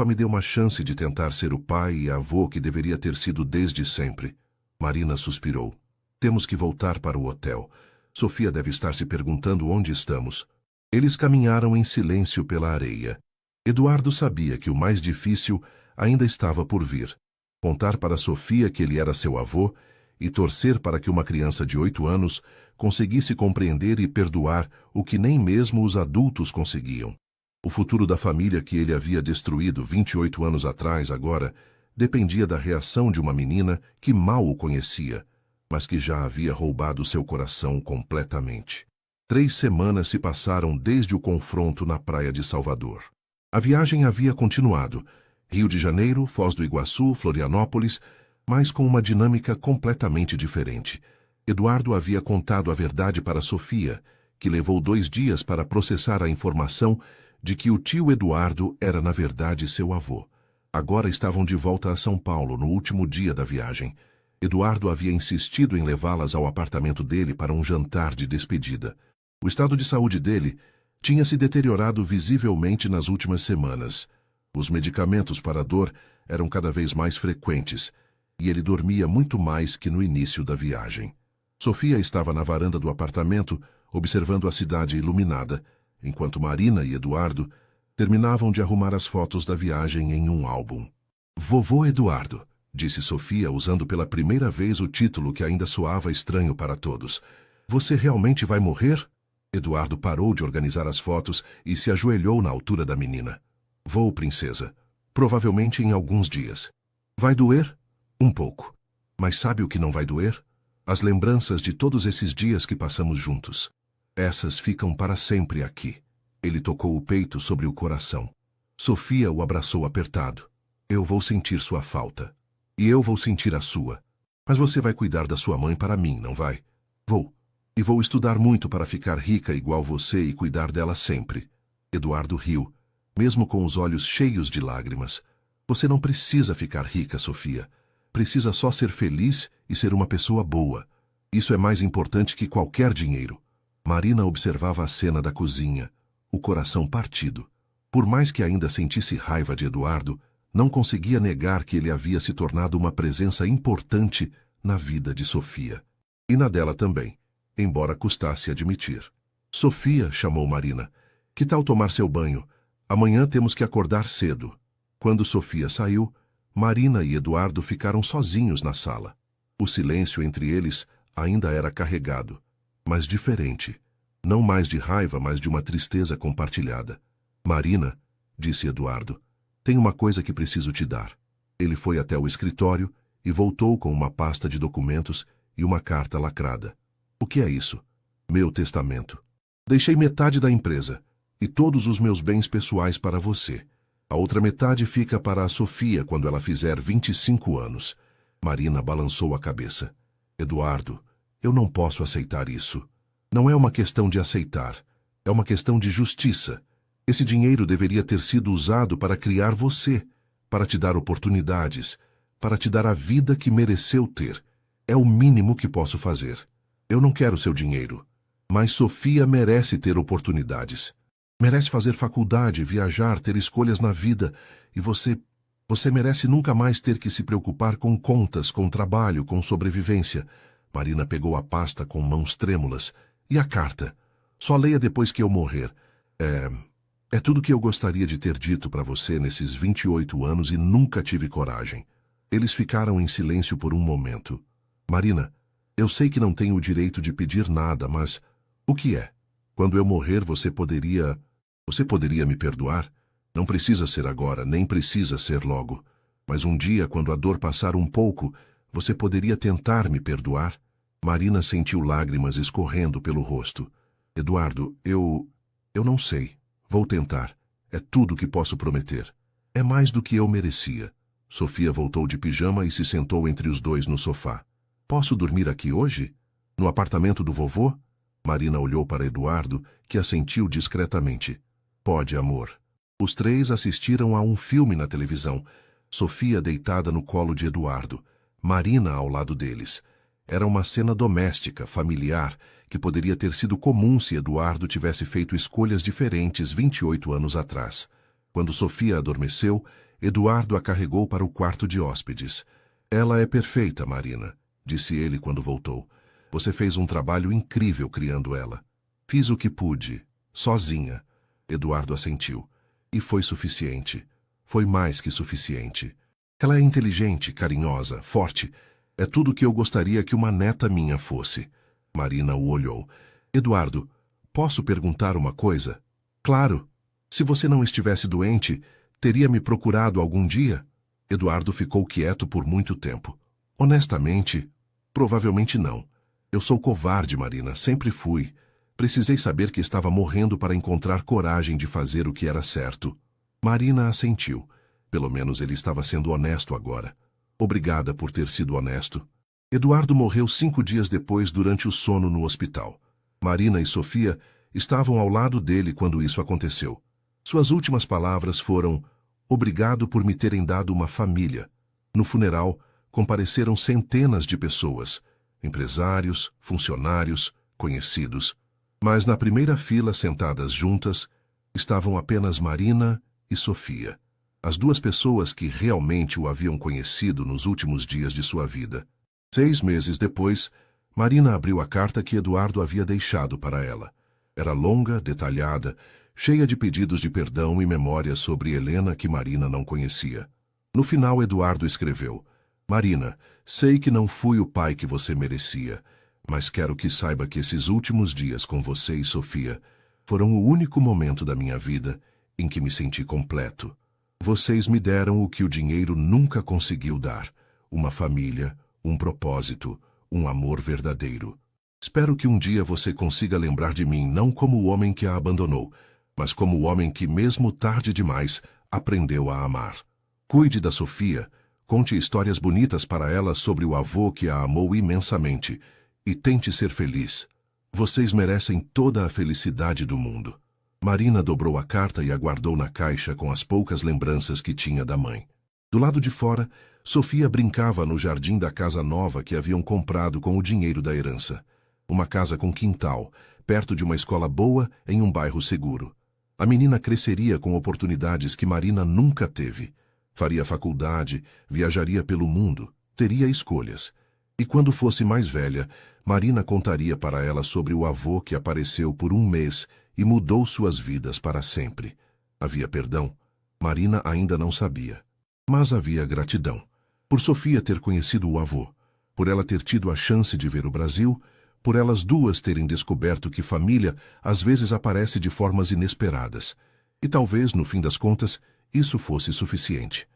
me dê uma chance de tentar ser o pai e avô que deveria ter sido desde sempre. Marina suspirou. Temos que voltar para o hotel. Sofia deve estar se perguntando onde estamos. Eles caminharam em silêncio pela areia. Eduardo sabia que o mais difícil ainda estava por vir. Contar para Sofia que ele era seu avô e torcer para que uma criança de 8 anos conseguisse compreender e perdoar o que nem mesmo os adultos conseguiam. O futuro da família que ele havia destruído 28 anos atrás agora dependia da reação de uma menina que mal o conhecia, mas que já havia roubado seu coração completamente. 3 semanas se passaram desde o confronto na praia de Salvador. A viagem havia continuado. Rio de Janeiro, Foz do Iguaçu, Florianópolis, mas com uma dinâmica completamente diferente. Eduardo havia contado a verdade para Sofia, que levou 2 dias para processar a informação de que o tio Eduardo era na verdade seu avô. Agora estavam de volta a São Paulo no último dia da viagem. Eduardo havia insistido em levá-las ao apartamento dele para um jantar de despedida. O estado de saúde dele tinha se deteriorado visivelmente nas últimas semanas. Os medicamentos para a dor eram cada vez mais frequentes, e ele dormia muito mais que no início da viagem. Sofia estava na varanda do apartamento, observando a cidade iluminada, enquanto Marina e Eduardo terminavam de arrumar as fotos da viagem em um álbum. Vovô Eduardo, disse Sofia, usando pela primeira vez o título que ainda soava estranho para todos. Você realmente vai morrer? Eduardo parou de organizar as fotos e se ajoelhou na altura da menina. Vou, princesa. Provavelmente em alguns dias. Vai doer? Um pouco. Mas sabe o que não vai doer? As lembranças de todos esses dias que passamos juntos. Essas ficam para sempre aqui. Ele tocou o peito sobre o coração. Sofia o abraçou apertado. Eu vou sentir sua falta. E eu vou sentir a sua. Mas você vai cuidar da sua mãe para mim, não vai? Vou. E vou estudar muito para ficar rica igual você e cuidar dela sempre. Eduardo riu, mesmo com os olhos cheios de lágrimas. Você não precisa ficar rica, Sofia. Precisa só ser feliz e ser uma pessoa boa. Isso é mais importante que qualquer dinheiro. Marina observava a cena da cozinha, o coração partido. Por mais que ainda sentisse raiva de Eduardo, não conseguia negar que ele havia se tornado uma presença importante na vida de Sofia. E na dela também, embora custasse admitir. Sofia, chamou Marina. Que tal tomar seu banho? Amanhã temos que acordar cedo. Quando Sofia saiu, Marina e Eduardo ficaram sozinhos na sala. O silêncio entre eles ainda era carregado, mas diferente. Não mais de raiva, mas de uma tristeza compartilhada. Marina, disse Eduardo, tem uma coisa que preciso te dar. Ele foi até o escritório e voltou com uma pasta de documentos e uma carta lacrada. O que é isso? Meu testamento. Deixei metade da empresa e todos os meus bens pessoais para você. A outra metade fica para a Sofia quando ela fizer 25 anos. Marina balançou a cabeça. Eduardo, eu não posso aceitar isso. Não é uma questão de aceitar. É uma questão de justiça. Esse dinheiro deveria ter sido usado para criar você, para te dar oportunidades, para te dar a vida que mereceu ter. É o mínimo que posso fazer. Eu não quero seu dinheiro. Mas Sofia merece ter oportunidades. Merece fazer faculdade, viajar, ter escolhas na vida. E você merece nunca mais ter que se preocupar com contas, com trabalho, com sobrevivência. Marina pegou a pasta com mãos trêmulas. E a carta? Só leia depois que eu morrer. É tudo que eu gostaria de ter dito para você nesses 28 anos e nunca tive coragem. Eles ficaram em silêncio por um momento. Marina, eu sei que não tenho o direito de pedir nada, mas o que é? Quando eu morrer, você poderia me perdoar? Não precisa ser agora, nem precisa ser logo. Mas um dia, quando a dor passar um pouco, você poderia tentar me perdoar? Marina sentiu lágrimas escorrendo pelo rosto. Eduardo, eu não sei. Vou tentar. É tudo que posso prometer. É mais do que eu merecia. Sofia voltou de pijama e se sentou entre os dois no sofá. Posso dormir aqui hoje? No apartamento do vovô? Marina olhou para Eduardo, que assentiu discretamente. Pode, amor. Os três assistiram a um filme na televisão. Sofia deitada no colo de Eduardo. Marina ao lado deles. Era uma cena doméstica, familiar, que poderia ter sido comum se Eduardo tivesse feito escolhas diferentes 28 anos atrás. Quando Sofia adormeceu, Eduardo a carregou para o quarto de hóspedes. Ela é perfeita, Marina, disse ele quando voltou. Você fez um trabalho incrível criando ela. Fiz o que pude, sozinha. Eduardo assentiu. E foi suficiente. Foi mais que suficiente. Ela é inteligente, carinhosa, forte. É tudo o que eu gostaria que uma neta minha fosse. Marina o olhou. Eduardo, posso perguntar uma coisa? Claro. Se você não estivesse doente, teria me procurado algum dia? Eduardo ficou quieto por muito tempo. Honestamente, provavelmente não. Eu sou covarde, Marina, sempre fui. Precisei saber que estava morrendo para encontrar coragem de fazer o que era certo. Marina assentiu. Pelo menos ele estava sendo honesto agora. Obrigada por ter sido honesto. Eduardo morreu 5 dias depois durante o sono no hospital. Marina e Sofia estavam ao lado dele quando isso aconteceu. Suas últimas palavras foram: obrigado por me terem dado uma família. No funeral, compareceram centenas de pessoas, empresários, funcionários, conhecidos. Mas na primeira fila, sentadas juntas, estavam apenas Marina e Sofia. As duas pessoas que realmente o haviam conhecido nos últimos dias de sua vida. 6 meses depois, Marina abriu a carta que Eduardo havia deixado para ela. Era longa, detalhada, cheia de pedidos de perdão e memórias sobre Helena que Marina não conhecia. No final, Eduardo escreveu: Marina, sei que não fui o pai que você merecia, mas quero que saiba que esses últimos dias com você e Sofia foram o único momento da minha vida em que me senti completo. Vocês me deram o que o dinheiro nunca conseguiu dar: uma família, um propósito, um amor verdadeiro. Espero que um dia você consiga lembrar de mim não como o homem que a abandonou, mas como o homem que, mesmo tarde demais, aprendeu a amar. Cuide da Sofia, conte histórias bonitas para ela sobre o avô que a amou imensamente e tente ser feliz. Vocês merecem toda a felicidade do mundo. Marina dobrou a carta e a guardou na caixa com as poucas lembranças que tinha da mãe. Do lado de fora, Sofia brincava no jardim da casa nova que haviam comprado com o dinheiro da herança. Uma casa com quintal, perto de uma escola boa em um bairro seguro. A menina cresceria com oportunidades que Marina nunca teve. Faria faculdade, viajaria pelo mundo, teria escolhas. E quando fosse mais velha, Marina contaria para ela sobre o avô que apareceu por um mês e mudou suas vidas para sempre. Havia perdão? Marina ainda não sabia. Mas havia gratidão. Por Sofia ter conhecido o avô, por ela ter tido a chance de ver o Brasil, por elas duas terem descoberto que família às vezes aparece de formas inesperadas. E talvez, no fim das contas, isso fosse suficiente.